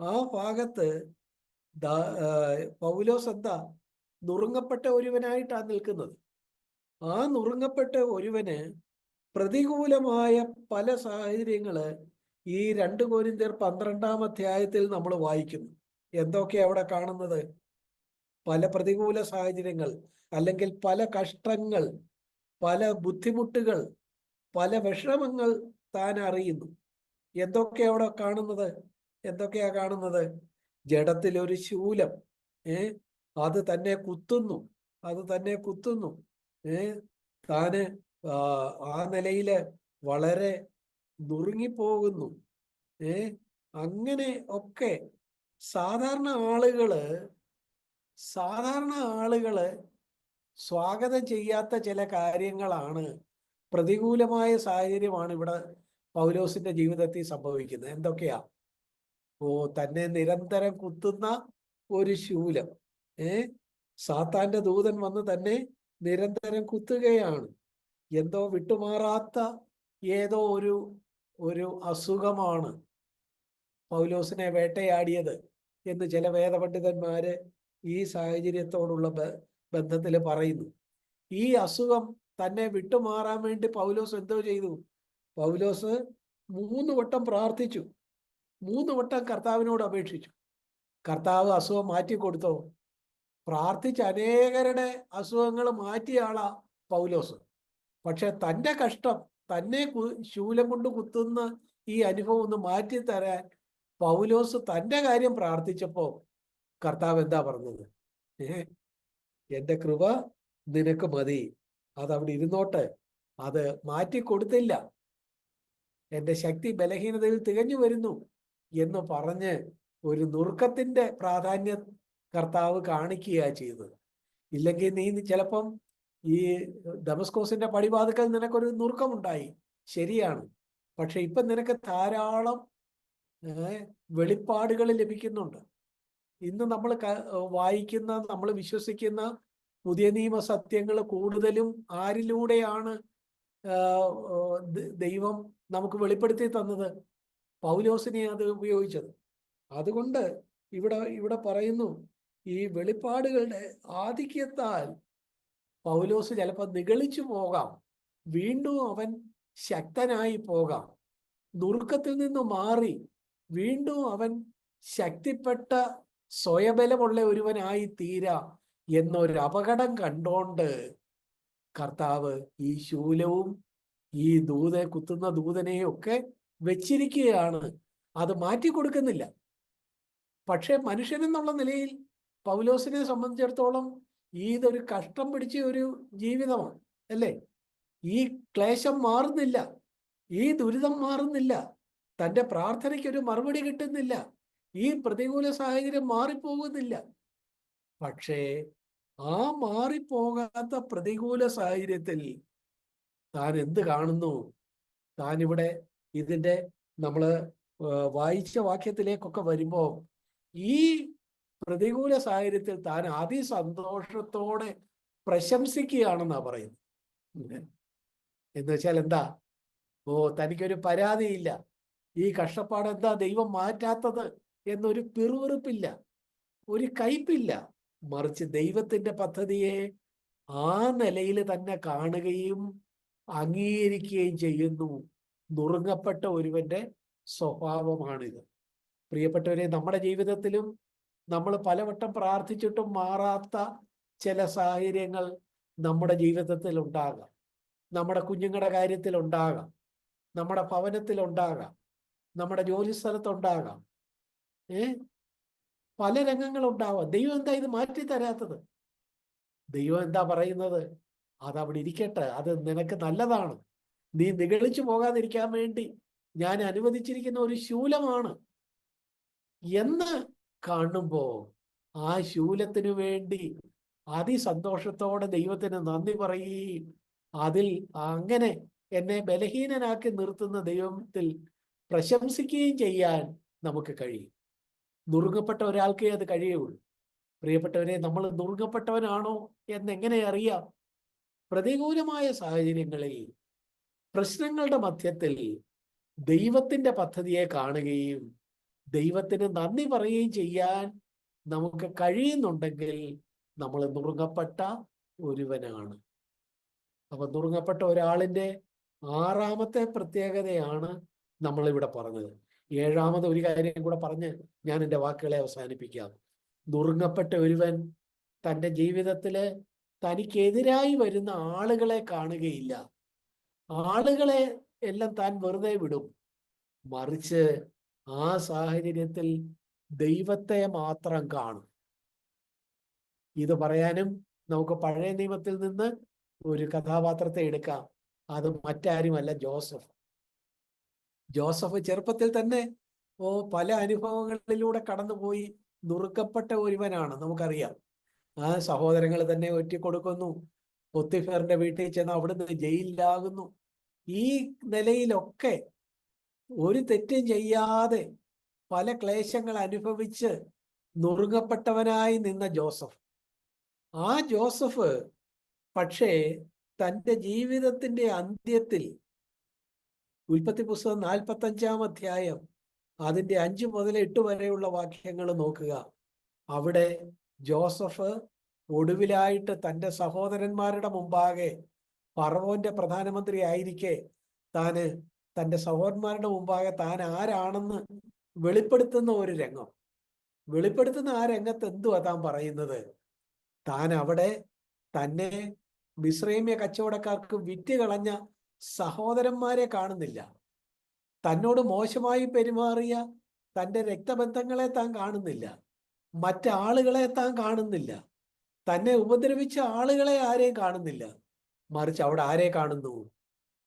ആ ഭാഗത്ത് പൗലോസ് എന്താ നുറുങ്ങപ്പെട്ട ഒരുവനായിട്ടാണ് നിൽക്കുന്നത്. ആ നുറുങ്ങപ്പെട്ട ഒരുവന് പ്രതികൂലമായ പല സാഹചര്യങ്ങള് ഈ 2 കൊരിന്ത്യർ 12-ാം അധ്യായത്തിൽ നമ്മൾ വായിക്കുന്നു. എന്തൊക്കെയാ അവിടെ കാണുന്നത്? പല പ്രതികൂല സാഹചര്യങ്ങൾ, അല്ലെങ്കിൽ പല കഷ്ടങ്ങൾ, പല ബുദ്ധിമുട്ടുകൾ, പല വിഷമങ്ങൾ താൻ അറിയുന്നു. എന്തൊക്കെയാ അവിടെ കാണുന്നത്? എന്തൊക്കെയാ കാണുന്നത്? ജഡത്തിൽ ഒരു ശൂലം, അത് തന്നെ കുത്തുന്നു, അത് തന്നെ കുത്തുന്നു. താന് ആ നിലയില് വളരെ നുറുങ്ങിപ്പോകുന്നു. അങ്ങനെ ഒക്കെ സാധാരണ ആളുകള് സ്വാഗതം ചെയ്യാത്ത ചില കാര്യങ്ങളാണ്, പ്രതികൂലമായ സാഹചര്യമാണ് ഇവിടെ പൗലോസിന്റെ ജീവിതത്തിൽ സംഭവിക്കുന്നത്. എന്തൊക്കെയാ? തന്നെ നിരന്തരം കുത്തുന്ന ഒരു ശൂലം. സാത്താന്റെ ദൂതൻ വന്ന് തന്നെ നിരന്തരം കുത്തുകയാണ്. എന്തോ വിട്ടുമാറാത്ത ഏതോ ഒരു അസുഖമാണ് പൗലോസിനെ വേട്ടയാടിയത് എന്ന് ചില വേദപണ്ഡിതന്മാര് ഈ സാഹചര്യത്തോടുള്ള ബന്ധത്തിൽ പറയുന്നു. ഈ അസുഖം തന്നെ വിട്ടുമാറാൻ വേണ്ടി പൗലോസ് എന്തോ ചെയ്തു? പൗലോസ് 3 വട്ടം പ്രാർത്ഥിച്ചു, 3 വട്ടം കർത്താവിനോട് അപേക്ഷിച്ചു. കർത്താവ് അസുഖം മാറ്റിക്കൊടുത്തോ? പ്രാർത്ഥിച്ച് അനേകരുടെ അസുഖങ്ങൾ മാറ്റിയ ആളാ പൗലോസ്. പക്ഷെ തൻ്റെ കഷ്ടം, തന്നെ ശൂലം കൊണ്ട് കുത്തുന്ന ഈ അനുഭവം ഒന്ന് മാറ്റിത്തരാൻ പൗലോസ് തൻ്റെ കാര്യം പ്രാർത്ഥിച്ചപ്പോ കർത്താവ് എന്താ പറഞ്ഞത്? എൻ്റെ കൃപ നിനക്ക് മതി, അതവിടെ ഇരുന്നോട്ടെ. അത് മാറ്റിക്കൊടുത്തില്ല. എൻ്റെ ശക്തി ബലഹീനതയിൽ തികഞ്ഞു വരുന്നു എന്ന് പറഞ്ഞ് ഒരു നുറുക്കത്തിന്റെ പ്രാധാന്യം കർത്താവ് കാണിക്കുകയാണ് ചെയ്തത്. ഇല്ലെങ്കിൽ നീ ചിലപ്പം ഈ ദമസ്കോസിന്റെ പടിവാതിക്കൽ നിനക്കൊരു നുറുക്കമുണ്ടായി, ശരിയാണ്. പക്ഷെ ഇപ്പം നിനക്ക് ധാരാളം വെളിപ്പാടുകൾ ലഭിക്കുന്നുണ്ട്. ഇന്ന് നമ്മൾ വായിക്കുന്ന, നമ്മൾ വിശ്വസിക്കുന്ന പുതിയ നിയമ സത്യങ്ങൾ കൂടുതലും ആരിലൂടെയാണ് ദൈവം നമുക്ക് വെളിപ്പെടുത്തി തന്നത്? പൗലോസിനെ അത് ഉപയോഗിച്ചത്. അതുകൊണ്ട് ഇവിടെ പറയുന്നു, ഈ വെളിപ്പാടുകളുടെ ആധിക്യത്താൽ പൗലോസ് ചിലപ്പോൾ നിഗളിച്ചു പോകാം, വീണ്ടും അവൻ ശക്തനായി പോകാം. നുറുക്കത്തിൽ നിന്ന് മാറി വീണ്ടും അവൻ ശക്തിപ്പെട്ട സ്വയബലമുള്ള ഒരുവനായി തീരാം എന്നൊരു അപകടം കണ്ടോണ്ട് കർത്താവ് ഈ ശൂലവും ഈ കുത്തുന്ന ദൂതനെയും ഒക്കെ വെച്ചിരിക്കുകയാണ്. അത് മാറ്റിക്കൊടുക്കുന്നില്ല. പക്ഷെ മനുഷ്യനെന്നുള്ള നിലയിൽ പൗലോസിനെ സംബന്ധിച്ചിടത്തോളം ഇതൊരു കഷ്ടം പിടിച്ച ഒരു ജീവിതമാണ്, അല്ലേ? ഈ ക്ലേശം മാറുന്നില്ല, ഈ ദുരിതം മാറുന്നില്ല, തൻ്റെ പ്രാർത്ഥനയ്ക്കൊരു മറുപടി കിട്ടുന്നില്ല, ഈ പ്രതികൂല സാഹചര്യം മാറിപ്പോകുന്നില്ല. പക്ഷേ ആ മാറിപ്പോകാത്ത പ്രതികൂല സാഹചര്യത്തിൽ താൻ എന്ത് കാണുന്നു? താൻ ഇവിടെ ഇതിൻ്റെ നമ്മൾ വായിച്ച വാക്യത്തിലേക്കൊക്കെ വരുമ്പോൾ ഈ പ്രതികൂല സാഹചര്യത്തിൽ താൻ അതിസന്തോഷത്തോടെ പ്രശംസിക്കുകയാണെന്നാ പറയുന്നത്. എന്ന് വെച്ചാൽ എന്താ? തനിക്കൊരു പരാതിയില്ല, ഈ കഷ്ടപ്പാട് എന്താ ദൈവം മാറ്റാത്തത് എന്നൊരു പിറുവിറുപ്പില്ല. ഒരു കയ്പില്ല. മറിച്ച് ദൈവത്തിന്റെ പദ്ധതിയെ ആ നിലയിൽ തന്നെ കാണുകയും അംഗീകരിക്കുകയും ചെയ്യുന്നു. നുറുങ്ങപ്പെട്ട ഒരുവന്റെ സ്വഭാവമാണിത്. പ്രിയപ്പെട്ടവരെ, നമ്മുടെ ജീവിതത്തിലും നമ്മൾ പലവട്ടം പ്രാർത്ഥിച്ചിട്ടും മാറാത്ത ചില സാഹചര്യങ്ങൾ നമ്മുടെ ജീവിതത്തിൽ ഉണ്ടാകാം. നമ്മുടെ കുഞ്ഞുങ്ങളുടെ കാര്യത്തിൽ ഉണ്ടാകാം, നമ്മുടെ ഭവനത്തിൽ ഉണ്ടാകാം, നമ്മുടെ ജോലി സ്ഥലത്തുണ്ടാകാം. പല രംഗങ്ങളുണ്ടാവാം. ദൈവം എന്താ ഇത് മാറ്റി തരാത്തത്? ദൈവം എന്താ പറയുന്നത്? അതവിടെ ഇരിക്കട്ടെ, അത് നിനക്ക് നല്ലതാണ്. നീ നിഗളിച്ചു പോകാതിരിക്കാൻ വേണ്ടി ഞാൻ അനുവദിച്ചിരിക്കുന്ന ഒരു ശൂലമാണ് എന്ന് കാണുമ്പോ ആ ശൂലത്തിനു വേണ്ടി അതിസന്തോഷത്തോടെ ദൈവത്തിന് നന്ദി പറയുകയും അതിൽ അങ്ങനെ എന്നെ ബലഹീനനാക്കി നിർത്തുന്ന ദൈവത്തിൽ പ്രശംസിക്കുകയും ചെയ്യാൻ നമുക്ക് കഴിയും. നുറുങ്ങപ്പെട്ട ഒരാൾക്കേ അത് കഴിയുള്ളൂ. പ്രിയപ്പെട്ടവരെ, നമ്മൾ നുറുങ്ങപ്പെട്ടവനാണോ എന്നെങ്ങനെ അറിയാം? പ്രതികൂലമായ സാഹചര്യങ്ങളിൽ, പ്രശ്നങ്ങളുടെ മധ്യത്തിൽ ദൈവത്തിന്റെ പദ്ധതിയെ കാണുകയും ദൈവത്തിന് നന്ദി പറയുകയും ചെയ്യാൻ നമുക്ക് കഴിയുന്നുണ്ടെങ്കിൽ നമ്മൾ നുറുങ്ങപ്പെട്ട ഒരുവനാണ്. അപ്പൊ നുറുങ്ങപ്പെട്ട ഒരാളിന്റെ 6ാമത്തെ പ്രത്യേകതയാണ് നമ്മളിവിടെ പറഞ്ഞത്. 7ാമത് ഒരു കാര്യം കൂടെ പറഞ്ഞ് ഞാൻ എൻ്റെ വാക്കുകളെ അവസാനിപ്പിക്കാം. നുറുങ്ങപ്പെട്ട ഒരുവൻ തൻ്റെ ജീവിതത്തില് തനിക്കെതിരായി വരുന്ന ആളുകളെ കാണുകയില്ല. ആളുകളെ എല്ലാം താൻ വെറുതെ വിടും. മറിച്ച് ആ സാഹചര്യത്തിൽ ദൈവത്തെ മാത്രം കാണും. ഇത് പറയാനും നമുക്ക് പഴയ നിയമത്തിൽ നിന്ന് ഒരു കഥാപാത്രത്തെ എടുക്കാം. അത് മറ്റാരുമല്ല, ജോസഫ്. ജോസഫ് ചെറുപ്പത്തിൽ തന്നെ പല അനുഭവങ്ങളിലൂടെ കടന്നുപോയി നുറുക്കപ്പെട്ട ഒരുവനാണ്, നമുക്കറിയാം. ആ സഹോദരങ്ങൾ തന്നെ ഒറ്റിക്കൊടുക്കുന്നു. പൊത്തിഫറിന്റെ വീട്ടിൽ ചെന്ന് അവിടുന്ന് ജയിലിലാകുന്നു. ഈ നിലയിലൊക്കെ ഒരു തെറ്റും ചെയ്യാതെ പല ക്ലേശങ്ങൾ അനുഭവിച്ച് നുറുങ്ങപ്പെട്ടവനായി നിന്ന ജോസഫ്. ആ ജോസഫ് പക്ഷേ തൻ്റെ ജീവിതത്തിന്റെ അന്ത്യത്തിൽ, ഉൽപ്പത്തി പുസ്തകം 45-ാം അധ്യായം അതിൻ്റെ 5 മുതൽ 8 വരെയുള്ള വാക്യങ്ങൾ നോക്കുക. അവിടെ ജോസഫ് ഒടുവിലായിട്ട് തൻ്റെ സഹോദരന്മാരുടെ മുമ്പാകെ, ഫറവോന്റെ പ്രധാനമന്ത്രി ആയിരിക്കെ താന് തൻ്റെ സഹോദരന്മാരുടെ മുമ്പാകെ താൻ ആരാണെന്ന് വെളിപ്പെടുത്തുന്ന ഒരു രംഗം. വെളിപ്പെടുത്തുന്ന ആ രംഗത്ത് എന്തുവാ താൻ പറയുന്നത്? താൻ അവിടെ തന്നെ മിസ്രൈമ്യ കച്ചവടക്കാർക്ക് വിറ്റ് കളഞ്ഞ സഹോദരന്മാരെ കാണുന്നില്ല. തന്നോട് മോശമായി പെരുമാറിയ തൻ്റെ രക്തബന്ധങ്ങളെ താൻ കാണുന്നില്ല. മറ്റാളുകളെ താൻ കാണുന്നില്ല. തന്നെ ഉപദ്രവിച്ച ആളുകളെ ആരെയും കാണുന്നില്ല. മറിച്ച് അവിടെ ആരെ കാണുന്നു?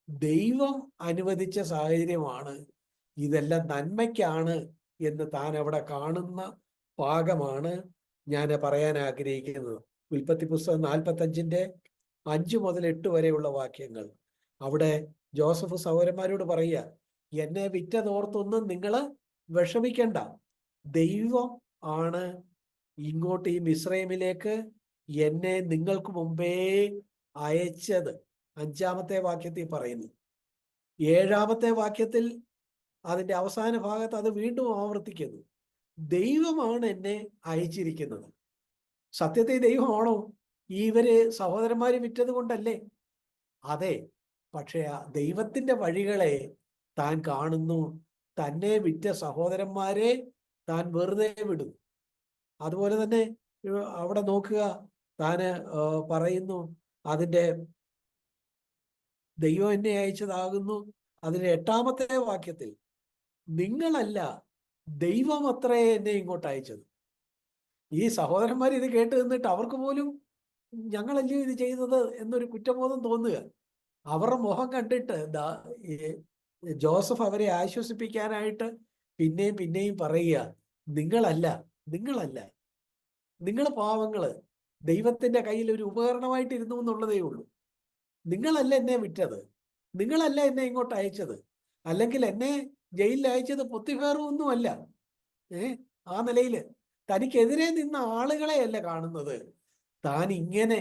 ദൈവം അനുവദിച്ച സാഹചര്യമാണ്, ഇതെല്ലാം നന്മയ്ക്കാണ് എന്ന് താൻ അവിടെ കാണുന്ന ഭാഗമാണ് ഞാൻ പറയാൻ ആഗ്രഹിക്കുന്നത്. ഉൽപ്പത്തി പുസ്തകം 45-ന്റെ 5 മുതൽ 8 വരെയുള്ള വാക്യങ്ങൾ. അവിടെ ജോസഫ് സഹോദരന്മാരോട് പറയുക, എന്നെ വിറ്റതോർത്തൊന്നും നിങ്ങൾ വിഷമിക്കണ്ട. ദൈവം ആണ് ഇങ്ങോട്ട് ഈ മിസ്രൈമിലേക്ക് എന്നെ നിങ്ങൾക്ക് മുമ്പേ അയച്ചത്. 5-ാമത്തെ വാക്യത്തിൽ പറയുന്നു. 7-ാമത്തെ വാക്യത്തിൽ അതിൻ്റെ അവസാന ഭാഗത്ത് അത് വീണ്ടും ആവർത്തിക്കുന്നു. ദൈവമാണ് എന്നെ അയച്ചിരിക്കുന്നത്. സത്യത്തെ ദൈവമാണോ ഇവര് സഹോദരന്മാര് വിറ്റത് കൊണ്ടല്ലേ? അതെ. പക്ഷെ ദൈവത്തിന്റെ വഴികളെ താൻ കാണുന്നു. തന്നെ വിറ്റ സഹോദരന്മാരെ താൻ വെറുതെ വിടുന്നു. അതുപോലെ തന്നെ അവിടെ നോക്കുക, താന് പറയുന്നു അതിൻ്റെ ദൈവം എന്നെ അയച്ചതാകുന്നു. അതിന്റെ 8-ാമത്തെ വാക്യത്തിൽ നിങ്ങളല്ല, ദൈവം അത്രേ എന്നെ ഇങ്ങോട്ട് അയച്ചത്. ഈ സഹോദരന്മാർ ഇത് കേട്ട് നിന്നിട്ട് അവർക്ക് പോലും ഞങ്ങളല്ലേ ഇത് ചെയ്തത് എന്നൊരു കുറ്റബോധം തോന്നുക. അവരുടെ മുഖം കണ്ടിട്ട് ജോസഫ് അവരെ ആശ്വസിപ്പിക്കാനായിട്ട് പിന്നെയും പിന്നെയും പറയുക, നിങ്ങളല്ല, നിങ്ങൾ പാവങ്ങള് ദൈവത്തിന്റെ കയ്യിൽ ഒരു ഉപകരണമായിട്ടിരുന്നു എന്നുള്ളതേ ഉള്ളൂ. നിങ്ങളല്ല എന്നെ വിറ്റത്, നിങ്ങളല്ല എന്നെ ഇങ്ങോട്ട് അയച്ചത്. അല്ലെങ്കിൽ എന്നെ ജയിലിൽ അയച്ചത് പൊത്തിഫേറും ഒന്നുമല്ല. ആ നിലയില് തനിക്കെതിരെ നിന്ന ആളുകളെയല്ല കാണുന്നത്. താൻ ഇങ്ങനെ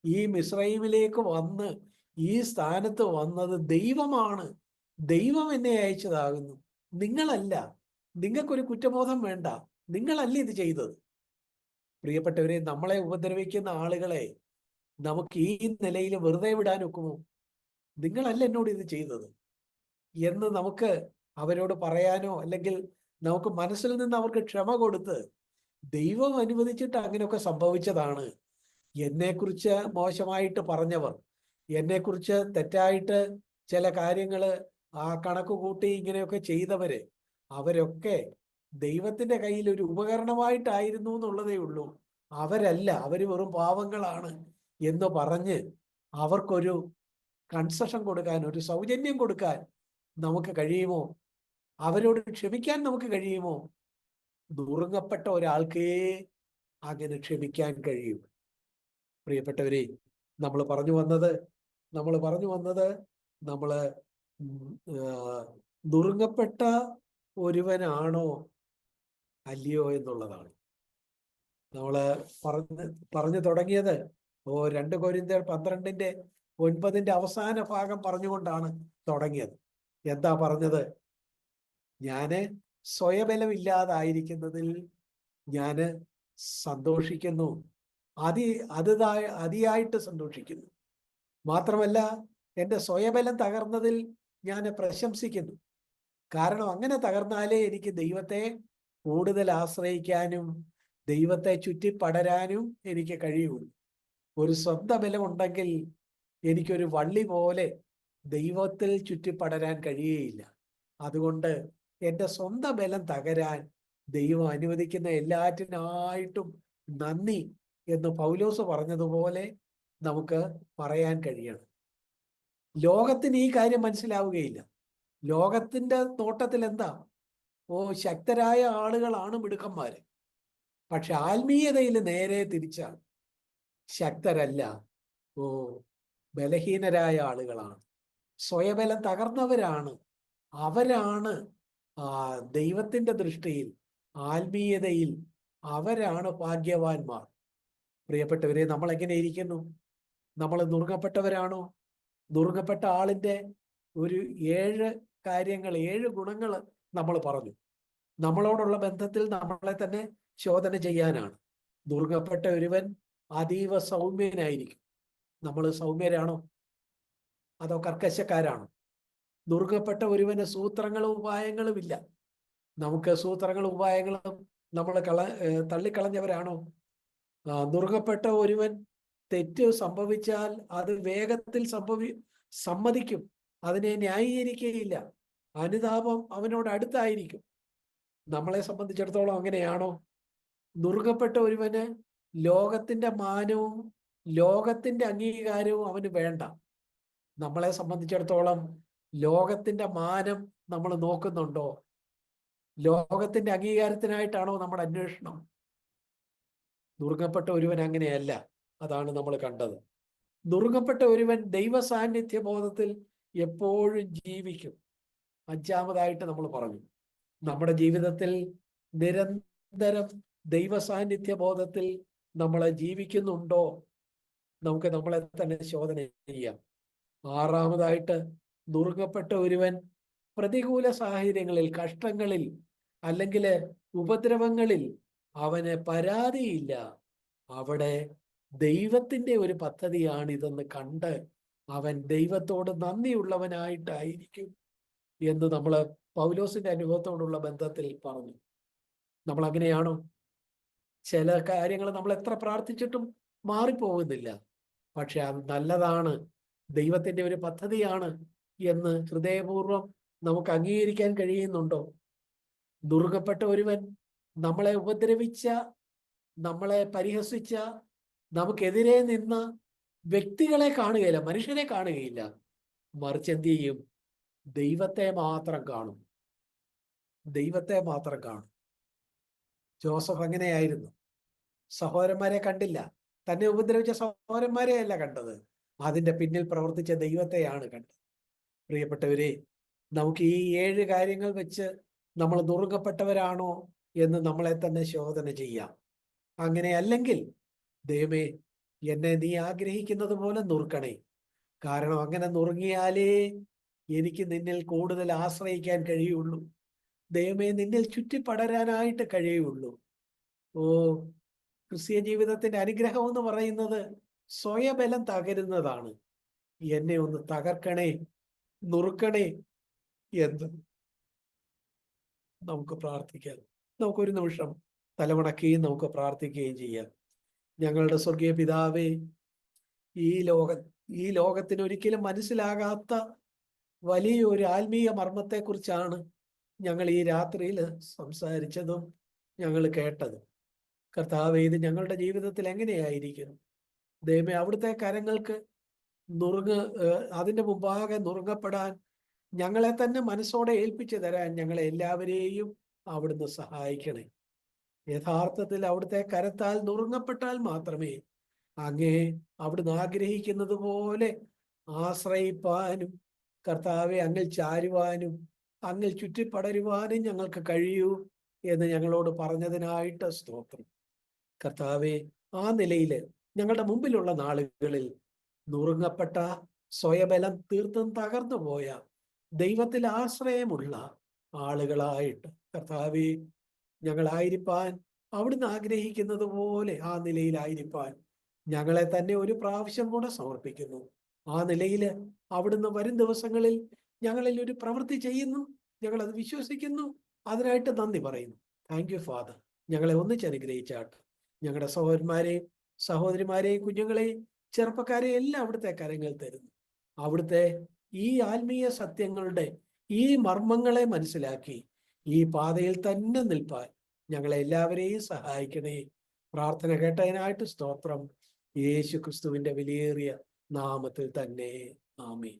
ഈ മിസ്രൈമിലേക്ക് വന്ന് ഈ സ്ഥാനത്ത് വന്നത് ദൈവമാണ്, ദൈവം എന്നെ അയച്ചതാകുന്നു, നിങ്ങളല്ല. നിങ്ങൾക്കൊരു കുറ്റബോധം വേണ്ട, നിങ്ങളല്ല ഇത് ചെയ്തത്. പ്രിയപ്പെട്ടവരെ, നമ്മളെ ഉപദ്രവിക്കുന്ന ആളുകളെ നമുക്ക് ഈ നിലയിൽ വെറുതെ വിടാൻ ഒക്കുമോ? നിങ്ങളല്ല എന്നോട് ഇത് ചെയ്തത് എന്ന് നമുക്ക് അവരോട് പറയാനോ, അല്ലെങ്കിൽ നമുക്ക് മനസ്സിൽ നിന്ന് അവർക്ക് ക്ഷമ കൊടുത്ത്, ദൈവം അനുവദിച്ചിട്ട് അങ്ങനെയൊക്കെ സംഭവിച്ചതാണ്, എന്നെക്കുറിച്ച് മോശമായിട്ട് പറഞ്ഞവർ, എന്നെക്കുറിച്ച് തെറ്റായിട്ട് ചില കാര്യങ്ങൾ ആ കണക്ക് കൂട്ടി ഇങ്ങനെയൊക്കെ ചെയ്തവര്, അവരൊക്കെ ദൈവത്തിന്റെ കയ്യിൽ ഒരു ഉപകരണമായിട്ടായിരുന്നു എന്നുള്ളതേ ഉള്ളൂ. അവരല്ല, അവര് വെറും പാവങ്ങളാണ് എന്ന് പറഞ്ഞ് അവർക്കൊരു കൺസെഷൻ കൊടുക്കാൻ, ഒരു സൗജന്യം കൊടുക്കാൻ നമുക്ക് കഴിയുമോ? അവരോട് ക്ഷമിക്കാൻ നമുക്ക് കഴിയുമോ? നുറുങ്ങപ്പെട്ട ഒരാൾക്കേ അങ്ങനെ ക്ഷമിക്കാൻ കഴിയും. പ്രിയപ്പെട്ടവരെ, നമ്മൾ പറഞ്ഞു വന്നത് നമ്മള് നുറുങ്ങപ്പെട്ട ഒരുവനാണോ അല്ലയോ എന്നുള്ളതാണ്. നമ്മള് പറഞ്ഞു തുടങ്ങിയത് 2 കൊരിന്ത്യർ 12:9 അവസാന ഭാഗം പറഞ്ഞുകൊണ്ടാണ് തുടങ്ങിയത്. എന്താ പറഞ്ഞത്? ഞാന് സ്വയബലമില്ലാതായിരിക്കുന്നതിൽ ഞാന് സന്തോഷിക്കുന്നു, അതിയായിട്ട് സന്തോഷിക്കുന്നു. മാത്രമല്ല, എൻ്റെ സ്വയബലം തകർന്നതിൽ ഞാൻ പ്രശംസിക്കുന്നു. കാരണം അങ്ങനെ തകർന്നാലേ എനിക്ക് ദൈവത്തെ കൂടുതൽ ആശ്രയിക്കാനും ദൈവത്തെ ചുറ്റിപ്പടരാനും എനിക്ക് കഴിയുള്ളൂ. ഒരു സ്വന്തം ബലം ഉണ്ടെങ്കിൽ എനിക്കൊരു വള്ളി പോലെ ദൈവത്തിൽ ചുറ്റിപ്പടരാൻ കഴിയുകയില്ല. അതുകൊണ്ട് എൻ്റെ സ്വന്തം ബലം തകരാൻ ദൈവം അനുവദിക്കുന്ന എല്ലാറ്റിനായിട്ടും നന്ദി എന്ന് പൗലോസ് പറഞ്ഞതുപോലെ നമുക്ക് പറയാൻ കഴിയണം. ലോകത്തിന് ഈ കാര്യം മനസ്സിലാവുകയില്ല. ലോകത്തിന്റെ നോട്ടത്തിൽ എന്താ? ശക്തരായ ആളുകളാണ് മിടുക്കന്മാര്. പക്ഷെ ആത്മീയതയിൽ നേരെ തിരിച്ചാണ്. ശക്തരല്ല, ബലഹീനരായ ആളുകളാണ്, സ്വയബലം തകർന്നവരാണ്. അവരാണ് ദൈവത്തിന്റെ ദൃഷ്ടിയിൽ, ആത്മീയതയിൽ അവരാണ് ഭാഗ്യവാന്മാർ. പ്രിയപ്പെട്ടവരെ, നമ്മൾ എങ്ങനെ ഇരിക്കുന്നു? നമ്മൾ നുറുങ്ങപ്പെട്ടവരാണോ? നുറുങ്ങപ്പെട്ട ആളിന്റെ ഒരു 7 കാര്യങ്ങൾ, 7 ഗുണങ്ങൾ നമ്മൾ പറഞ്ഞു. നമ്മളോടുള്ള ബന്ധത്തിൽ നമ്മളെ തന്നെ ശോധന ചെയ്യാനാണ്. നുറുങ്ങപ്പെട്ട ഒരുവൻ അതീവ സൗമ്യനായിരിക്കും. നമ്മൾ സൗമ്യരാണോ അതോ കർക്കശക്കാരാണോ? നുറുങ്ങപ്പെട്ട ഒരുവന് സൂത്രങ്ങളും ഉപായങ്ങളും ഇല്ല. നമുക്ക് സൂത്രങ്ങളും ഉപായങ്ങളും നമ്മൾ തള്ളിക്കളഞ്ഞവരാണോ? നുറുങ്ങപ്പെട്ട ഒരുവൻ തെറ്റ് സംഭവിച്ചാൽ അത് വേഗത്തിൽ സമ്മതിക്കും, അതിനെ ന്യായീകരിക്കുകയില്ല. അനുതാപം അവനോട് അടുത്തായിരിക്കും. നമ്മളെ സംബന്ധിച്ചിടത്തോളം അങ്ങനെയാണോ? നുറുങ്ങപ്പെട്ട ഒരുവന് ലോകത്തിന്റെ മാനവും ലോകത്തിന്റെ അംഗീകാരവും അവന് വേണ്ട. നമ്മളെ സംബന്ധിച്ചിടത്തോളം ലോകത്തിന്റെ മാനം നമ്മൾ നോക്കുന്നുണ്ടോ? ലോകത്തിന്റെ അംഗീകാരത്തിനായിട്ടാണോ നമ്മുടെ അന്വേഷണം? നുറുങ്ങപ്പെട്ട ഒരുവൻ അങ്ങനെയല്ല. അതാണ് നമ്മൾ കണ്ടത്. നുറുങ്ങപ്പെട്ട ഒരുവൻ ദൈവ സാന്നിധ്യ ബോധത്തിൽ എപ്പോഴും ജീവിക്കും. 5-ാമതായിട്ട് നമ്മൾ പറഞ്ഞു, നമ്മുടെ ജീവിതത്തിൽ നിരന്തരം ദൈവ സാന്നിധ്യ ബോധത്തിൽ നമ്മൾ ജീവിക്കുന്നുണ്ടോ? നമുക്ക് നമ്മളെ തന്നെ ശോധന ചെയ്യാം. 6-ാമതായിട്ട്, നുറുങ്ങപ്പെട്ട ഒരുവൻ പ്രതികൂല സാഹചര്യങ്ങളിൽ, കഷ്ടങ്ങളിൽ അല്ലെങ്കിൽ ഉപദ്രവങ്ങളിൽ അവന് പരാതിയില്ല. അവിടെ ദൈവത്തിന്റെ ഒരു പദ്ധതിയാണിതെന്ന് കണ്ട് അവൻ ദൈവത്തോട് നന്ദിയുള്ളവനായിട്ടായിരിക്കും എന്ന് നമ്മൾ പൗലോസിന്റെ അനുഭവത്തോടുള്ള ബന്ധത്തിൽ പറഞ്ഞു. നമ്മൾ അങ്ങനെയാണോ? ചില കാര്യങ്ങൾ നമ്മൾ എത്ര പ്രാർത്ഥിച്ചിട്ടും മാറിപ്പോകുന്നില്ല. പക്ഷെ അത് നല്ലതാണ്, ദൈവത്തിന്റെ ഒരു പദ്ധതിയാണ് എന്ന് ഹൃദയപൂർവ്വം നമുക്ക് അംഗീകരിക്കാൻ കഴിയുന്നുണ്ടോ? നുറുങ്ങപ്പെട്ട ഒരുവൻ നമ്മളെ ഉപദ്രവിച്ച, നമ്മളെ പരിഹസിച്ച, നമുക്കെതിരെ നിന്ന വ്യക്തികളെ കാണുകയില്ല, മനുഷ്യരെ കാണുകയില്ല. മറിച്ച് എന്ത് ചെയ്യും? ദൈവത്തെ മാത്രം കാണും. ദൈവത്തെ മാത്രം കാണും. ജോസഫ് അങ്ങനെയായിരുന്നു. സഹോദരന്മാരെ കണ്ടില്ല, തന്നെ ഉപദ്രവിച്ച സഹോദരന്മാരെ അല്ല കണ്ടത്, അതിന്റെ പിന്നിൽ പ്രവർത്തിച്ച ദൈവത്തെയാണ് കണ്ടത്. പ്രിയപ്പെട്ടവരെ, നമുക്ക് ഈ 7 കാര്യങ്ങൾ വെച്ച് നമ്മൾ നുറുങ്ങപ്പെട്ടവരാണോ എന്ന് നമ്മളെ തന്നെ ശോധന ചെയ്യാം. അങ്ങനെ അല്ലെങ്കിൽ, ദൈവമേ, എന്നെ നീ ആഗ്രഹിക്കുന്നത് പോലെ നുറുക്കണേ. കാരണം അങ്ങനെ നുറുങ്ങിയാലേ എനിക്ക് നിന്നിൽ കൂടുതൽ ആശ്രയിക്കാൻ കഴിയുള്ളൂ. ദൈവമേ, നിന്നിൽ ചുറ്റിപ്പടരാനായിട്ട് കഴിയുള്ളൂ. ക്രിസ്തീയ ജീവിതത്തിന്റെ അനുഗ്രഹം എന്ന് പറയുന്നത് സ്വയബലം തകരുന്നതാണ്. എന്നെ ഒന്ന് തകർക്കണേ, നുറുക്കണേ എന്ന് നമുക്ക് പ്രാർത്ഥിക്കാം. നമുക്കൊരു നിമിഷം തലമടക്കുകയും നമുക്ക് പ്രാർത്ഥിക്കുകയും ചെയ്യാം. ഞങ്ങളുടെ സ്വർഗീയ പിതാവേ, ഈ ലോകത്തിന് ഒരിക്കലും മനസ്സിലാകാത്ത വലിയൊരു ആത്മീയ മർമ്മത്തെക്കുറിച്ചാണ് ഞങ്ങൾ ഈ രാത്രിയിൽ സംസാരിച്ചതും ഞങ്ങൾ കേട്ടതും. കർത്താവേ, ഇത് ഞങ്ങളുടെ ജീവിതത്തിൽ എങ്ങനെയായിരിക്കും? ദൈവമേ, അവിടുത്തെ കരങ്ങൾക്ക് അതിൻ്റെ മുമ്പാകെ നുറുങ്ങപ്പെടാൻ ഞങ്ങളെ തന്നെ മനസ്സോടെ ഏൽപ്പിച്ചു തരാൻ ഞങ്ങളെ എല്ലാവരെയും അവിടുന്ന് സഹായിക്കണേ. യഥാർത്ഥത്തിൽ അവിടുത്തെ കരത്താൽ നുറുങ്ങപ്പെട്ടാൽ മാത്രമേ അങ്ങേ അവിടുന്ന് ആഗ്രഹിക്കുന്നത് പോലെ ആശ്രയിപ്പാനും കർത്താവെ അങ്ങിൽ ചാരുവാനും അങ്ങിൽ ചുറ്റിപ്പടരുവാനും ഞങ്ങൾക്ക് കഴിയൂ എന്ന് ഞങ്ങളോട് പറഞ്ഞതിനായിട്ട് സ്തോത്രം. കർത്താവെ, ആ നിലയിൽ ഞങ്ങളുടെ മുമ്പിലുള്ള നാളുകളിൽ നുറുങ്ങപ്പെട്ട, സ്വയബലം തീർത്തും തകർന്നു പോയ, ദൈവത്തിൽ ആശ്രയമുള്ള ആളുകളായിട്ട് കർത്താവെ ഞങ്ങളായിരിക്കാൻ അവിടുന്ന് ആഗ്രഹിക്കുന്നത് പോലെ ആ നിലയിലായിരിക്കാൻ ഞങ്ങളെ തന്നെ ഒരു പ്രാവശ്യം കൂടെ സമർപ്പിക്കുന്നു. ആ നിലയിൽ അവിടുന്ന് വരും ദിവസങ്ങളിൽ ഞങ്ങളിൽ ഒരു പ്രവൃത്തി ചെയ്യുന്നു. ഞങ്ങളത് വിശ്വസിക്കുന്നു. അതിനായിട്ട് നന്ദി പറയുന്നു. Thank you father. ഞങ്ങളെ ഒന്നിച്ച് അനുഗ്രഹിച്ചാട്ട്. ഞങ്ങളുടെ സഹോദരന്മാരെയും സഹോദരിമാരെയും കുഞ്ഞുങ്ങളെയും ചെറുപ്പക്കാരെയും എല്ലാം അവിടുത്തെ കരങ്ങൾ തരുന്നു. അവിടുത്തെ ഈ ആത്മീയ സത്യങ്ങളുടെ ഈ മർമ്മങ്ങളെ മനസ്സിലാക്കി ഈ പാതയിൽ തന്നെ നിൽപ്പാൻ ഞങ്ങളെ എല്ലാവരെയും സഹായിക്കണേ. പ്രാർത്ഥന കേട്ടതിനായിട്ട് സ്തോത്രം. യേശു ക്രിസ്തുവിന്റെ വിലയേറിയ നാമത്തിൽ തന്നെ. ആമേൻ.